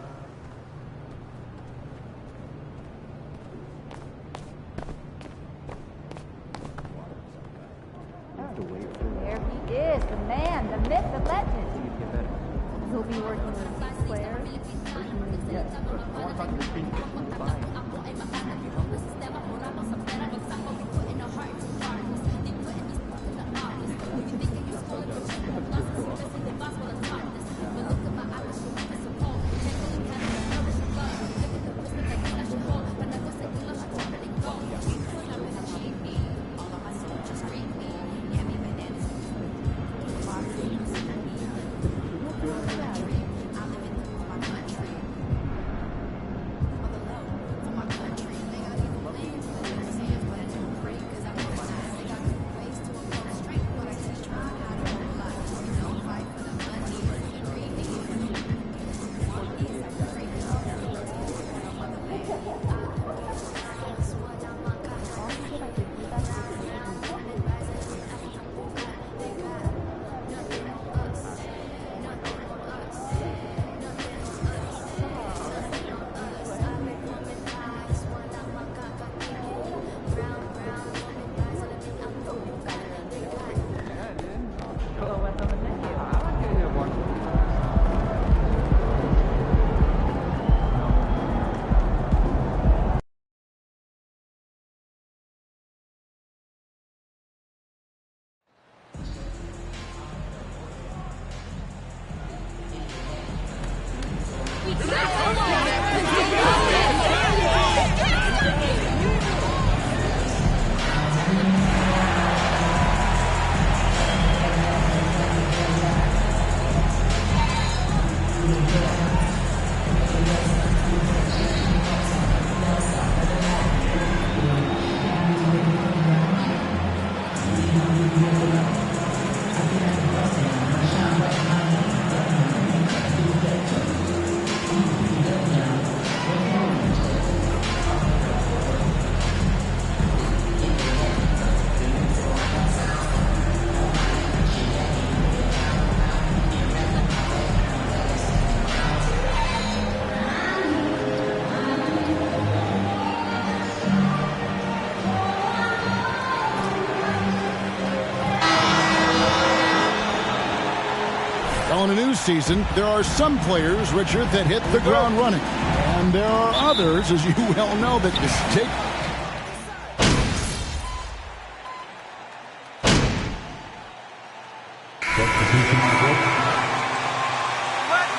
Speaker 14: There he is, the man, the myth, the legend. He'll be working with these players.
Speaker 15: Yes, but I want to talk to the team.
Speaker 11: On a new season, there are some players, Richard, that hit the ground running. And there are others, as you well know, that just take...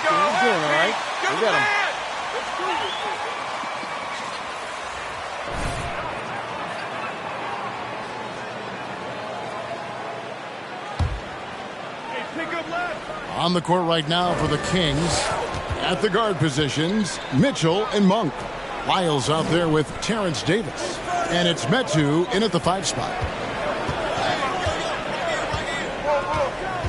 Speaker 22: He's doing all right. We got him.
Speaker 11: On the court right now for the Kings. At the guard positions, Mitchell and Monk. Lyles out there with Terrence Davis. And it's Metu in at the 5 spot.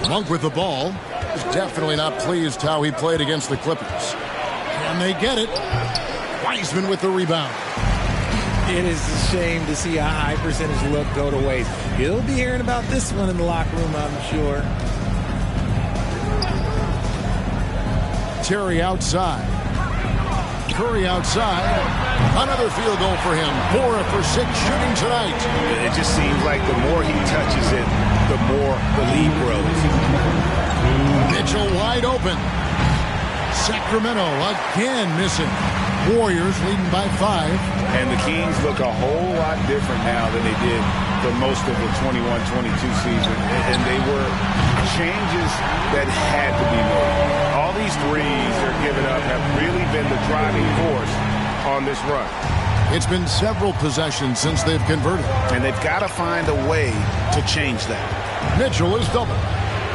Speaker 11: Monk with the ball. Is definitely not pleased how he played against the Clippers. And they get it. Wiseman with the rebound.
Speaker 6: It is a shame to see a high percentage look go to waste. You'll be hearing about this one in the locker room, I'm sure.
Speaker 11: Terry outside. Curry outside. Another field goal for him. 4 for 6 shooting tonight.
Speaker 7: It just seems like the more he touches it, the more the lead grows.
Speaker 11: Mitchell wide open. Sacramento again missing. Warriors leading by 5.
Speaker 7: And the Kings look a whole lot different now than they did for most of the 21-22 season. And they were changes that had to be made. All these threes they're giving up have really been the driving force on this run.
Speaker 11: It's been several possessions since they've converted.
Speaker 7: And they've got to find a way to change that.
Speaker 11: Mitchell is double.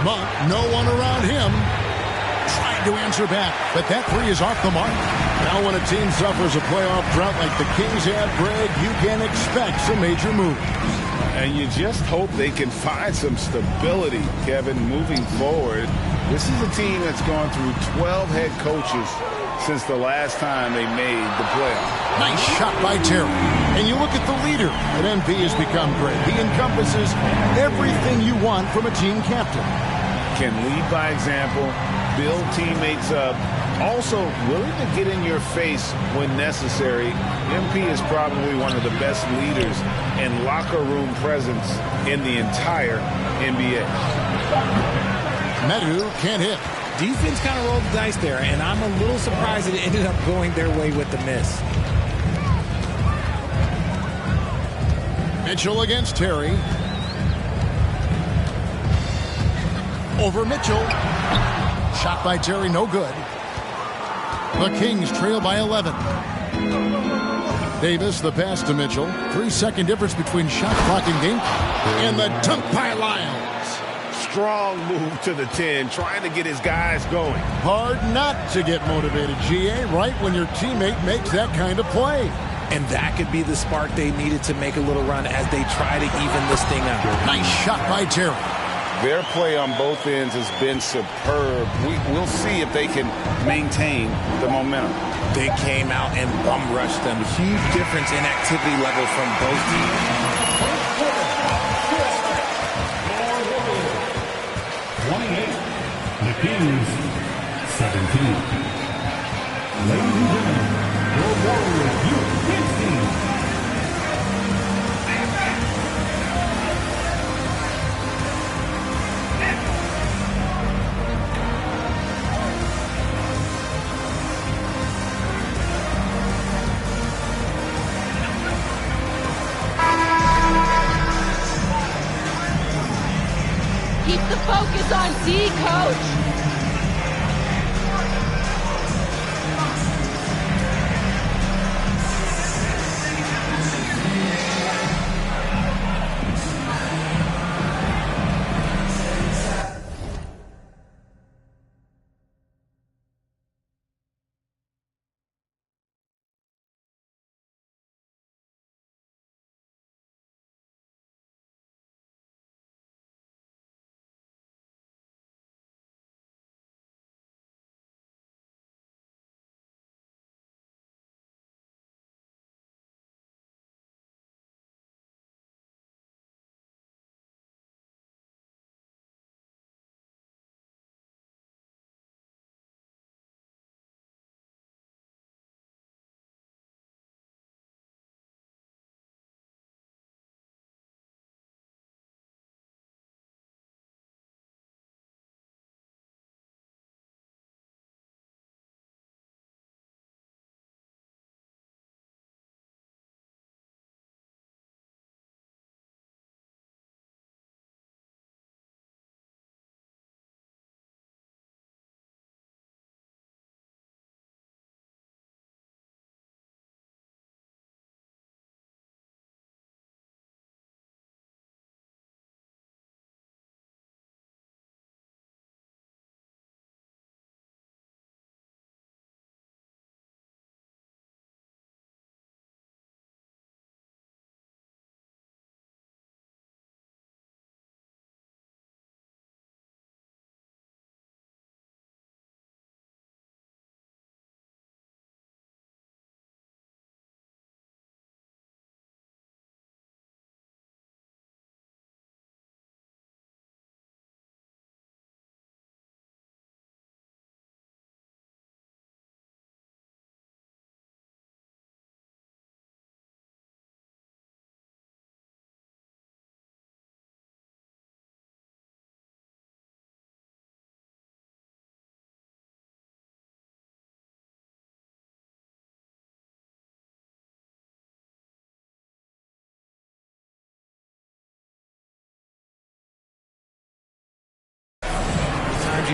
Speaker 11: Monk, no one around him. Trying to answer back, but that 3 is off the mark. Now when a team suffers a playoff drought like the Kings have, Greg, you can expect some major moves.
Speaker 7: And you just hope they can find some stability, Kevin, moving forward. This is a team that's gone through 12 head coaches since the last time they made the playoffs.
Speaker 11: Nice shot by Terry. And you look at the leader that MP has become great. He encompasses everything you want from a team captain.
Speaker 7: Can lead by example, build teammates up, also willing to get in your face when necessary. MP is probably one of the best leaders and locker room presence in the entire NBA.
Speaker 11: Metu can't hit.
Speaker 6: Defense kind of rolled the dice there, and I'm a little surprised it ended up going their way with the miss.
Speaker 11: Mitchell against Terry. Over Mitchell. Shot by Terry, no good. The Kings trail by 11. Davis, the pass to Mitchell. 3-second difference between shot clock and game. And the dunk by Lyles.
Speaker 7: Strong move to the 10, trying to get his guys going.
Speaker 11: Hard not to get motivated, GA, right when your teammate makes that kind of play.
Speaker 6: And that could be the spark they needed to make a little run as they try to even this thing up.
Speaker 11: Nice shot by Terry.
Speaker 7: Their play on both ends has been superb. We'll see if they can maintain the momentum.
Speaker 6: They came out and bum rushed them. Huge difference in activity level from both teams.
Speaker 10: 28, the Kings 17. Ladies and gentlemen, your Warriors U15 team.
Speaker 8: Keep the focus on D, coach.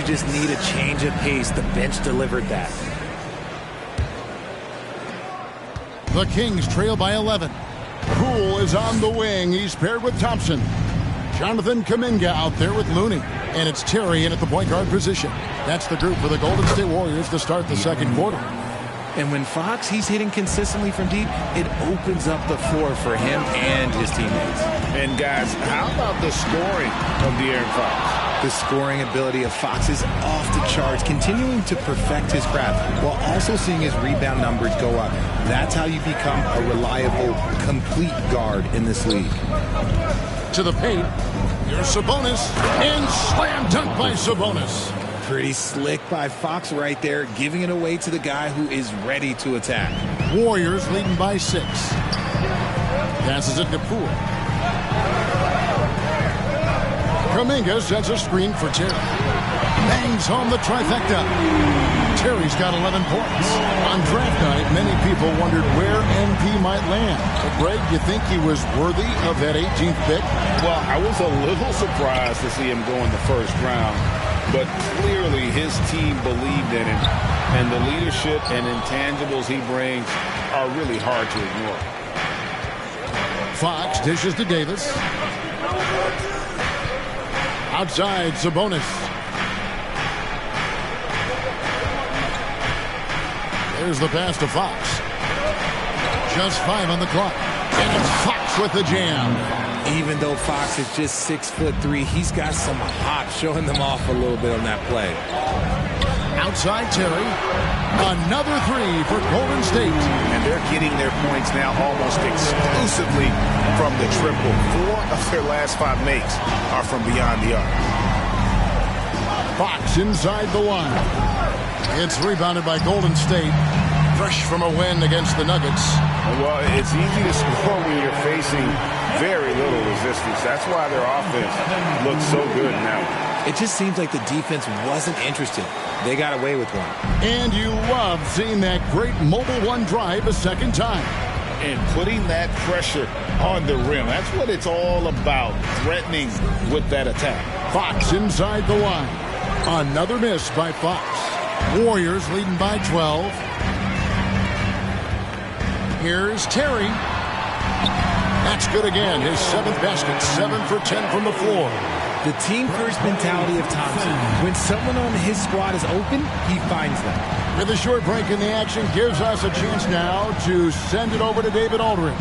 Speaker 6: just need a change of pace. The bench delivered that.
Speaker 11: The Kings trail by 11. Poole is on the wing. He's paired with Thompson. Jonathan Kuminga out there with Looney. And it's Terry in at the point guard position. That's the group for the Golden State Warriors to start the second quarter.
Speaker 6: And when Fox, he's hitting consistently from deep, it opens up the floor for him and his teammates.
Speaker 7: And guys, how about the scoring of De'Aaron Fox?
Speaker 6: The scoring ability of Fox is off the charts, continuing to perfect his craft while also seeing his rebound numbers go up. That's how you become a reliable, complete guard in this league.
Speaker 11: To the paint, here's Sabonis, and slam dunk by Sabonis.
Speaker 6: Pretty slick by Fox right there, giving it away to the guy who is ready to attack.
Speaker 11: Warriors leading by 6. Passes it to Poole. Kuminga sets a screen for Terry. Bangs home the trifecta. Terry's got 11 points. On draft night, many people wondered where MP might land. But Greg, you think he was worthy of that 18th pick?
Speaker 7: Well, I was a little surprised to see him go in the first round. But clearly his team believed in him. And the leadership and intangibles he brings are really hard to ignore.
Speaker 11: Fox dishes to Davis. Outside, Sabonis. There's the pass to Fox. Just 5 on the clock. And it's Fox with the jam.
Speaker 6: Even though Fox is just 6'3", he's got some hop, showing them off a little bit on that play.
Speaker 11: Outside Terry. Another 3 for Golden State.
Speaker 7: And they're getting their points now almost exclusively from the triple. 4 of their last 5 makes are from beyond the arc.
Speaker 11: Fox inside the line. It's rebounded by Golden State. Fresh from a win against the Nuggets.
Speaker 7: Well, it's easy to score when you're facing very little resistance. That's why their offense looks so good now.
Speaker 6: It just seems like the defense wasn't interested. They got away with one.
Speaker 11: And you love seeing that great mobile one drive a second time.
Speaker 7: And putting that pressure on the rim. That's what it's all about, threatening with that attack.
Speaker 11: Fox inside the line. Another miss by Fox. Warriors leading by 12. Here's Terry. That's good again. His 7th basket, 7 for 10 from the floor.
Speaker 6: The team-first mentality of Thompson. When someone on his squad is open, he finds them.
Speaker 11: With a short break in the action, gives us a chance now to send it over to David Aldridge.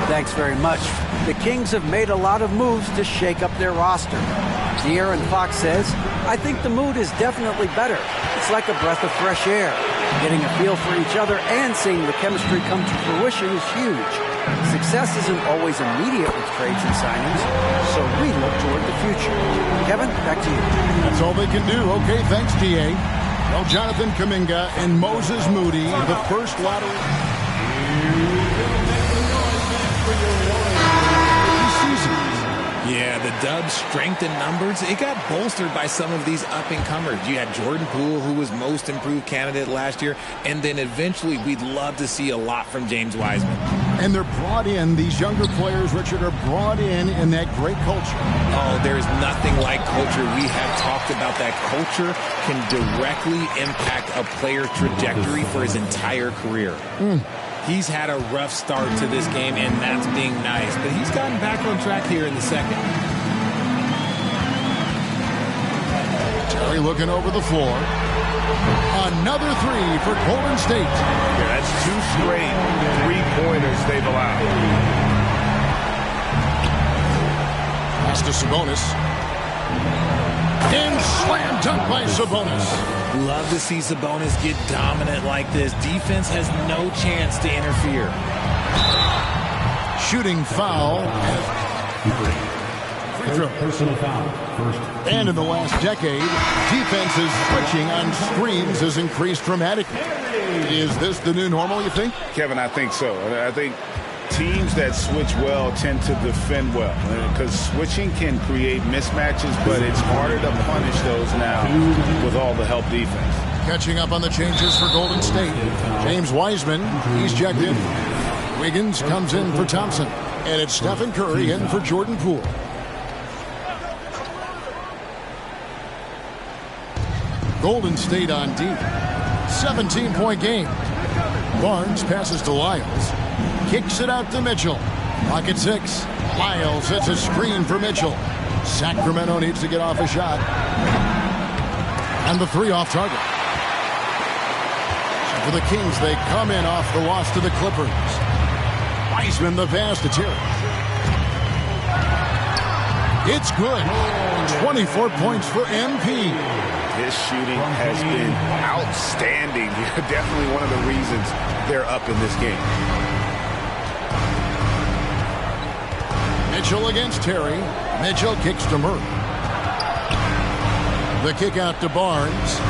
Speaker 12: Thanks very much. The Kings have made a lot of moves to shake up their roster. De'Aaron Fox says, I think the mood is definitely better. It's like a breath of fresh air. Getting a feel for each other and seeing the chemistry come to fruition is huge. Success isn't always immediate with trades and signings, so we look toward the future. Kevin, back to you.
Speaker 11: That's all they can do. Okay, thanks, T.A. Well, Jonathan Kuminga and Moses Moody, the first lottery.
Speaker 6: Yeah, the Dubs' strength in numbers, it got bolstered by some of these up-and-comers. You had Jordan Poole, who was most improved candidate last year, and then eventually we'd love to see a lot from James Wiseman.
Speaker 11: And they're brought in, these younger players, Richard, are brought in that great culture.
Speaker 6: Oh, there's nothing like culture. We have talked about that culture can directly impact a player's trajectory for his entire career. He's had a rough start to this game, and that's being nice. But he's gotten back on track here in the second.
Speaker 11: Terry looking over the floor. Another 3 for Golden State.
Speaker 7: Yeah, that's 2 straight 3-pointers they've allowed.
Speaker 11: Pass to Sabonis. And slam dunk by Sabonis.
Speaker 6: Love to see Sabonis get dominant like this. Defense has no chance to interfere.
Speaker 11: Shooting foul. Free throw.
Speaker 10: Personal foul. First.
Speaker 11: And in the last decade, defenses switching on screens has increased dramatically. Is this the new normal, you think?
Speaker 7: Kevin, I think so. I think teams that switch well tend to defend well, because switching can create mismatches, but it's harder to punish those now with all the help defense.
Speaker 11: Catching up on the changes for Golden State. James Wiseman, he's checked in. Wiggins comes in for Thompson. And it's Stephen Curry in for Jordan Poole. Golden State on deep. 17-point game. Barnes passes to Lyles. Kicks it out to Mitchell. Clock at 6. Lyles sets a screen for Mitchell. Sacramento needs to get off a shot. And the 3 off target. So for the Kings, they come in off the loss to the Clippers. Wiseman the pass to Terry. It's good. 24 points for MP.
Speaker 7: His shooting has been outstanding. Definitely one of the reasons they're up in this game.
Speaker 11: Mitchell against Terry. Mitchell kicks to Murray. The kick out to Barnes.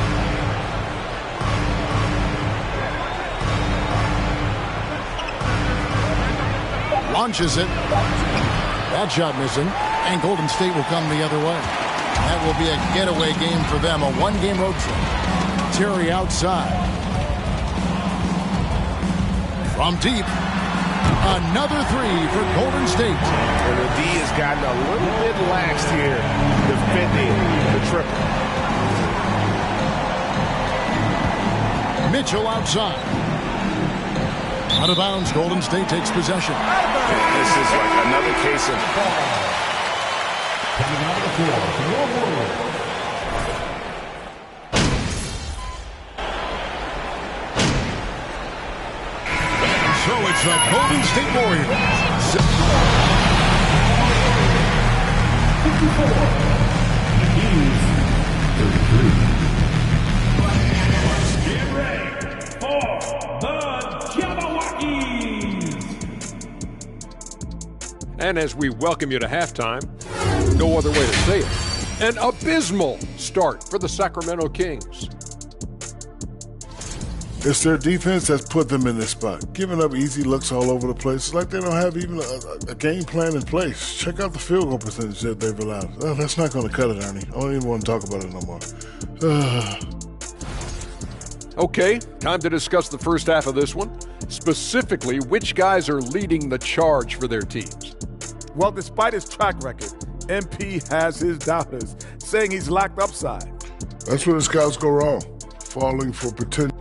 Speaker 11: Launches it. That shot missing. And Golden State will come the other way. That will be a getaway game for them, a one-game road trip. Terry outside. From deep. Another 3 for Golden State.
Speaker 7: And the D has gotten a little bit lax here defending the triple.
Speaker 11: Mitchell outside. Out of bounds, Golden State takes possession.
Speaker 7: This is like another case of
Speaker 10: Coming out of the floor for your Warriors.
Speaker 11: So it's the Golden State Warriors.
Speaker 10: 54. He's 33. Get ready for the Jabbawockeez.
Speaker 13: And as we welcome you to halftime, no other way to say it, an abysmal start for the Sacramento Kings.
Speaker 18: It's their defense that's put them in this spot. Giving up easy looks all over the place. It's like they don't have even a game plan in place. Check out the field goal percentage that they've allowed. Oh, that's not going to cut it, Ernie. I don't even want to talk about it no more.
Speaker 13: Okay, time to discuss the first half of this one. Specifically, which guys are leading the charge for their teams?
Speaker 19: Well, despite his track record, MP has his doubters, saying he's lacked upside.
Speaker 18: That's where the scouts go wrong, falling for potential.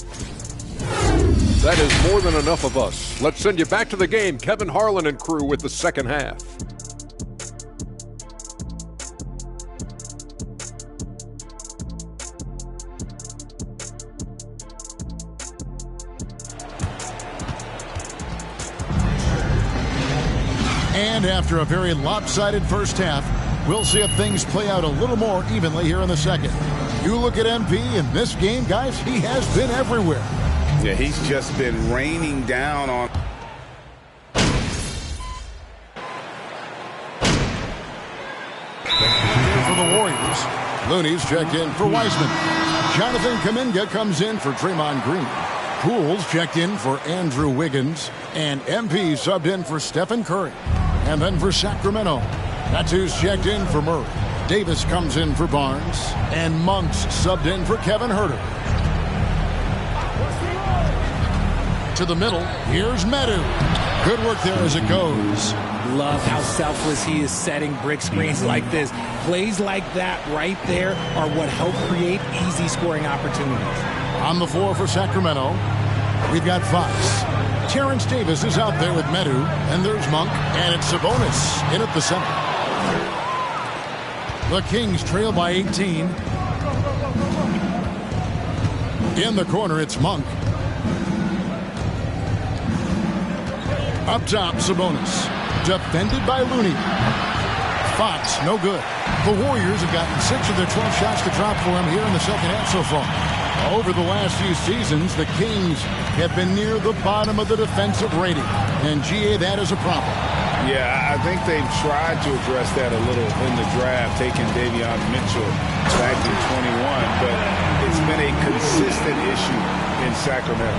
Speaker 13: That is more than enough of us. Let's send you back to the game. Kevin Harlan and crew with the second half.
Speaker 11: And after a very lopsided first half, we'll see if things play out a little more evenly here in the second. You look at MP in this game, guys, he has been everywhere.
Speaker 7: Yeah, he's just been raining down on.
Speaker 11: For the Warriors, Looney's checked in for Wiseman. Jonathan Kuminga comes in for Draymond Green. Pools checked in for Andrew Wiggins. And MP subbed in for Stephen Curry. And then for Sacramento, Tattoo's checked in for Murray. Davis comes in for Barnes. And Monks subbed in for Kevin Huerter. To the middle, here's Medu. Good work there as it goes.
Speaker 6: Love how selfless he is setting brick screens like this. Plays like that right there are what help create easy scoring opportunities.
Speaker 11: On the floor for Sacramento, we've got Fox. Terrence Davis is out there with Medu, and there's Monk, and it's Sabonis in at the center. The Kings trail by 18. In the corner, it's Monk. Up top, Sabonis. Defended by Looney. Fox, no good. The Warriors have gotten 6 of their 12 shots to drop for him here in the second half so far. Over the last few seasons, the Kings have been near the bottom of the defensive rating. And, GA, that is a problem.
Speaker 7: Yeah, I think they've tried to address that a little in the draft, taking Davion Mitchell back in 21, but it's been a consistent issue in Sacramento.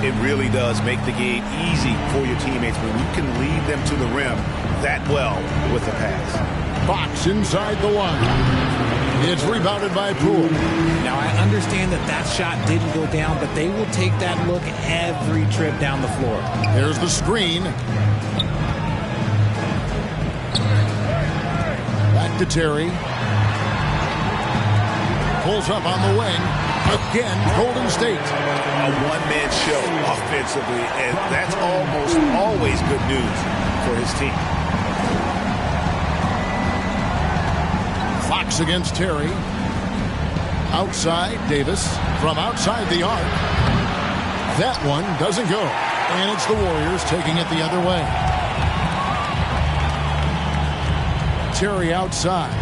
Speaker 7: It really does make the game easy for your teammates when you can lead them to the rim that well with the pass.
Speaker 11: Fox inside the line. It's rebounded by Poole.
Speaker 6: Now, I understand that shot didn't go down, but they will take that look every trip down the floor.
Speaker 11: There's the screen. Back to Terry. Pulls up on the wing. Again, Golden State.
Speaker 7: A one-man show offensively, and that's almost always good news for his team.
Speaker 11: Fox against Terry. Outside, Davis from outside the arc. That one doesn't go. And it's the Warriors taking it the other way. Terry outside.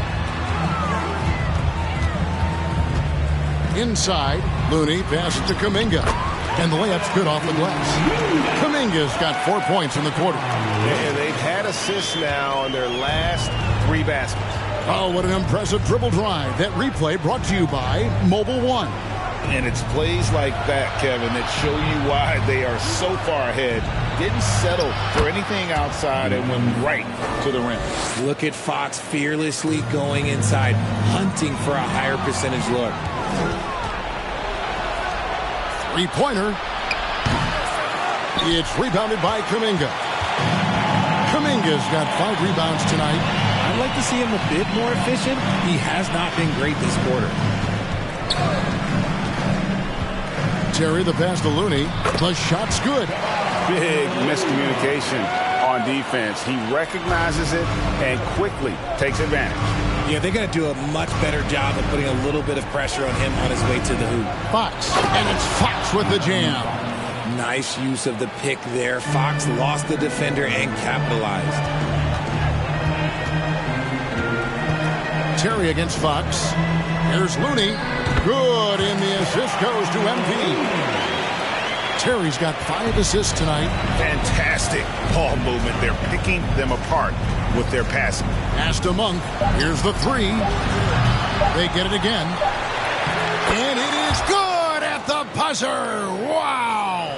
Speaker 11: Inside, Looney passes to Kuminga. And the layup's good off the glass. Kuminga's got 4 points in the quarter.
Speaker 7: And they've had assists now on their last 3 baskets.
Speaker 11: Oh, what an impressive dribble drive. That replay brought to you by Mobile One.
Speaker 7: And it's plays like that, Kevin, that show you why they are so far ahead. Didn't settle for anything outside and went right to the rim.
Speaker 6: Look at Fox fearlessly going inside, hunting for a higher percentage look.
Speaker 11: Three-pointer. It's rebounded by Kuminga. Kuminga's got 5 rebounds tonight.
Speaker 6: I'd like to see him a bit more efficient. He has not been great this quarter.
Speaker 11: Terry, the pass to Looney. The shot's good.
Speaker 7: Big miscommunication on defense. He recognizes it and quickly takes advantage.
Speaker 6: Yeah, they're going to do a much better job of putting a little bit of pressure on him on his way to the hoop.
Speaker 11: Fox, and it's Fox with the jam.
Speaker 6: Nice use of the pick there. Fox lost the defender and capitalized.
Speaker 11: Terry against Fox. Here's Looney. Good, and the assist goes to MP. Terry's got 5 assists tonight.
Speaker 7: Fantastic ball movement. They're picking them apart with their passing.
Speaker 11: Pass to Monk. Here's the 3. They get it again. And it is good at the buzzer. Wow.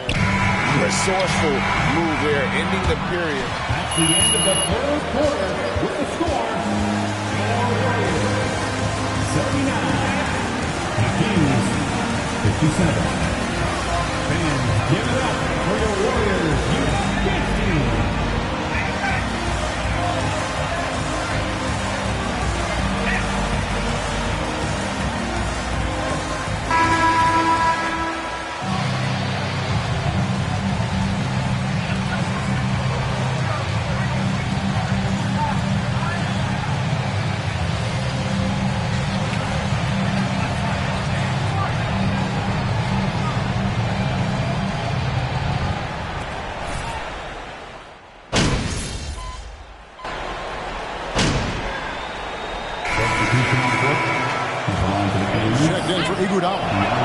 Speaker 7: Resourceful move there, ending the period.
Speaker 10: At the end of the third quarter with the score, 79, the Kings 57. Fans, give it up for your Warriors United team.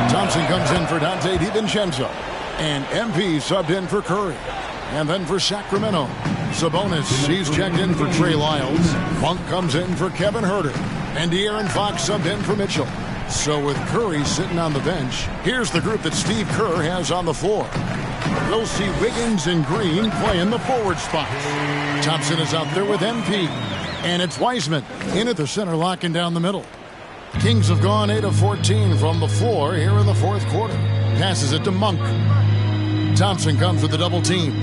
Speaker 11: Thompson comes in for Dante DiVincenzo. And MP subbed in for Curry. And then for Sacramento, Sabonis, he's checked in for Trey Lyles. Monk comes in for Kevin Huerter. And De'Aaron Fox subbed in for Mitchell. So with Curry sitting on the bench, here's the group that Steve Kerr has on the floor. We'll see Wiggins and Green playing the forward spots. Thompson is out there with MP. And it's Wiseman in at the center, locking down the middle. Kings have gone 8 of 14 from the floor here in the fourth quarter. Passes it to Monk. Thompson comes with the double team.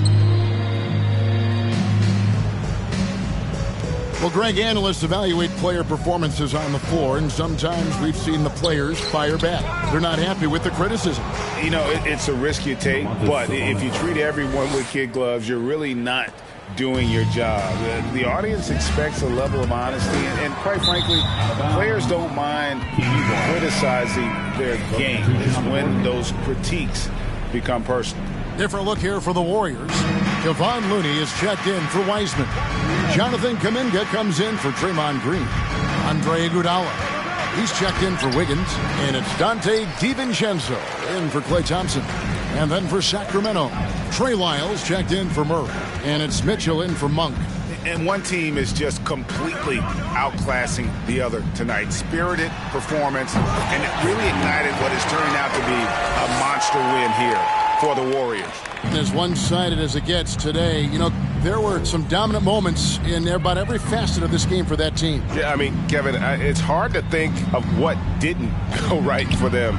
Speaker 11: Well, Greg, analysts evaluate player performances on the floor, and sometimes we've seen the players fire back. They're not happy with the criticism.
Speaker 7: You know, it's a risk you take, but if you treat everyone with kid gloves, you're really not doing your job. The audience expects a level of honesty, and quite frankly, players don't mind criticizing their game. It's when those critiques become personal.
Speaker 11: Different look here for the Warriors. Kevon Looney is checked in for Wiseman. Jonathan Kuminga comes in for Draymond Green. Andre Iguodala, he's checked in for Wiggins. And it's Dante DiVincenzo in for Klay Thompson. And then for Sacramento, Trey Lyles checked in for Murray. And it's Mitchell in for Monk.
Speaker 7: And one team is just completely outclassing the other tonight. Spirited performance, and it really ignited what is turning out to be a monster win here for the Warriors.
Speaker 11: As one-sided as it gets today, you know, there were some dominant moments in about every facet of this game for that team.
Speaker 7: Yeah, I mean, Kevin, it's hard to think of what didn't go right for them.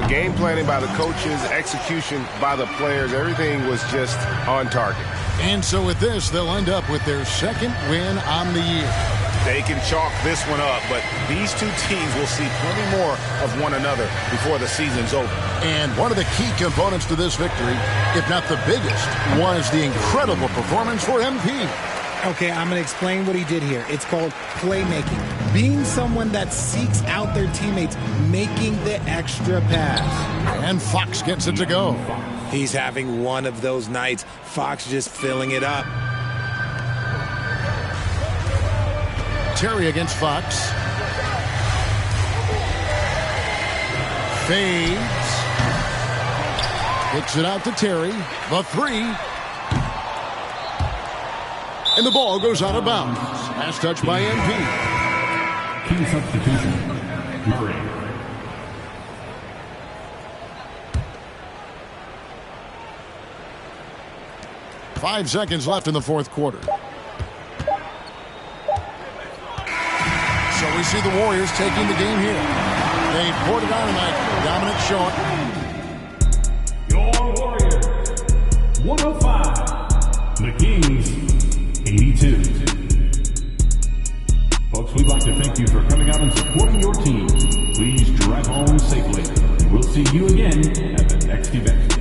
Speaker 7: Game planning by the coaches, execution by the players, everything was just on target.
Speaker 11: And so with this, they'll end up with their second win on the year.
Speaker 7: They can chalk this one up, but these two teams will see plenty more of one another before the season's over.
Speaker 11: And one of the key components to this victory, if not the biggest, was the incredible performance for MP.
Speaker 2: Okay, I'm going to explain what he did here. It's called playmaking. Being someone that seeks out their teammates, making the extra pass.
Speaker 11: And Fox gets it to go.
Speaker 6: He's having one of those nights. Fox just filling it up.
Speaker 11: Terry against Fox. Fades. Kicks it out to Terry. The three. And the ball goes out of bounds. Pass touch by MP.
Speaker 10: Team substitution. Murray.
Speaker 11: Five seconds left in the fourth quarter. So we see the Warriors taking the game here. They poured it on tonight. Dominant showing.
Speaker 10: Your Warriors, 105. The Kings, 82. Folks, we'd like to thank you for coming out and supporting your team. Please drive home safely. We'll see you again at the next event.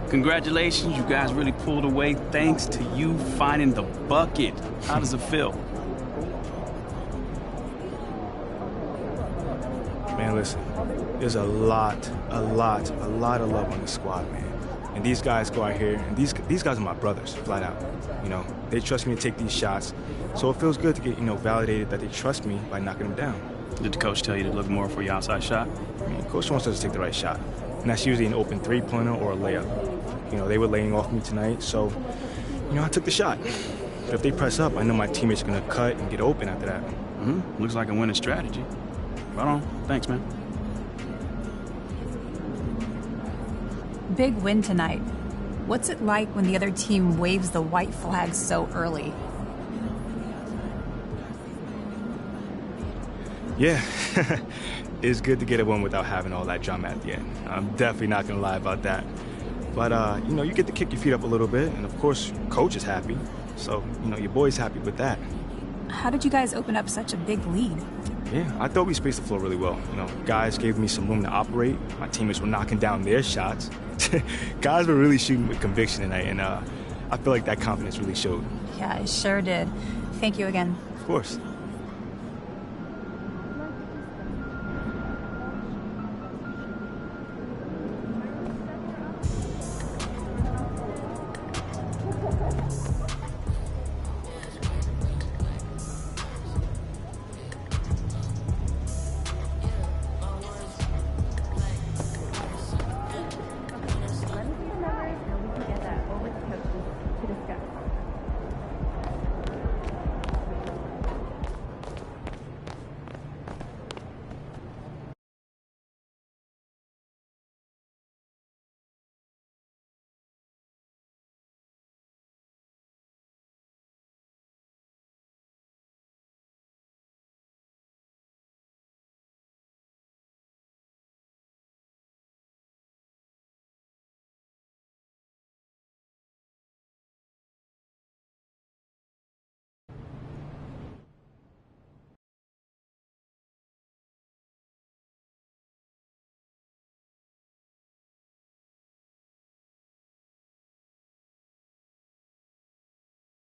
Speaker 17: Congratulations, you guys really pulled away thanks to you finding the bucket. How does it feel?
Speaker 1: Man, listen, there's a lot of love on this squad, man. And these guys go out here, and these guys are my brothers, flat out. You know, they trust me to take these shots, so it feels good to get, validated that they trust me by knocking them down.
Speaker 17: Did the coach tell you to look more for your outside shot?
Speaker 1: I mean, coach wants us to take the right shot, and that's usually an open three-pointer or a layup. They were laying off me tonight, so, I took the shot. But if they press up, I know my teammates are going to cut and get open after that.
Speaker 17: Mm-hmm. Looks like a winning strategy. Right on. Thanks, man.
Speaker 20: Big win tonight. What's it like when the other team waves the white flag so early?
Speaker 1: Yeah, it's good to get a win without having all that drama at the end. I'm definitely not going to lie about that. But, you get to kick your feet up a little bit, and of course, coach is happy. So, your boy's happy with that.
Speaker 20: How did you guys open up such a big lead?
Speaker 1: Yeah, I thought we spaced the floor really well. Guys gave me some room to operate. My teammates were knocking down their shots. Guys were really shooting with conviction tonight, and I feel like that confidence really showed.
Speaker 20: Yeah, it sure did. Thank you again.
Speaker 1: Of course.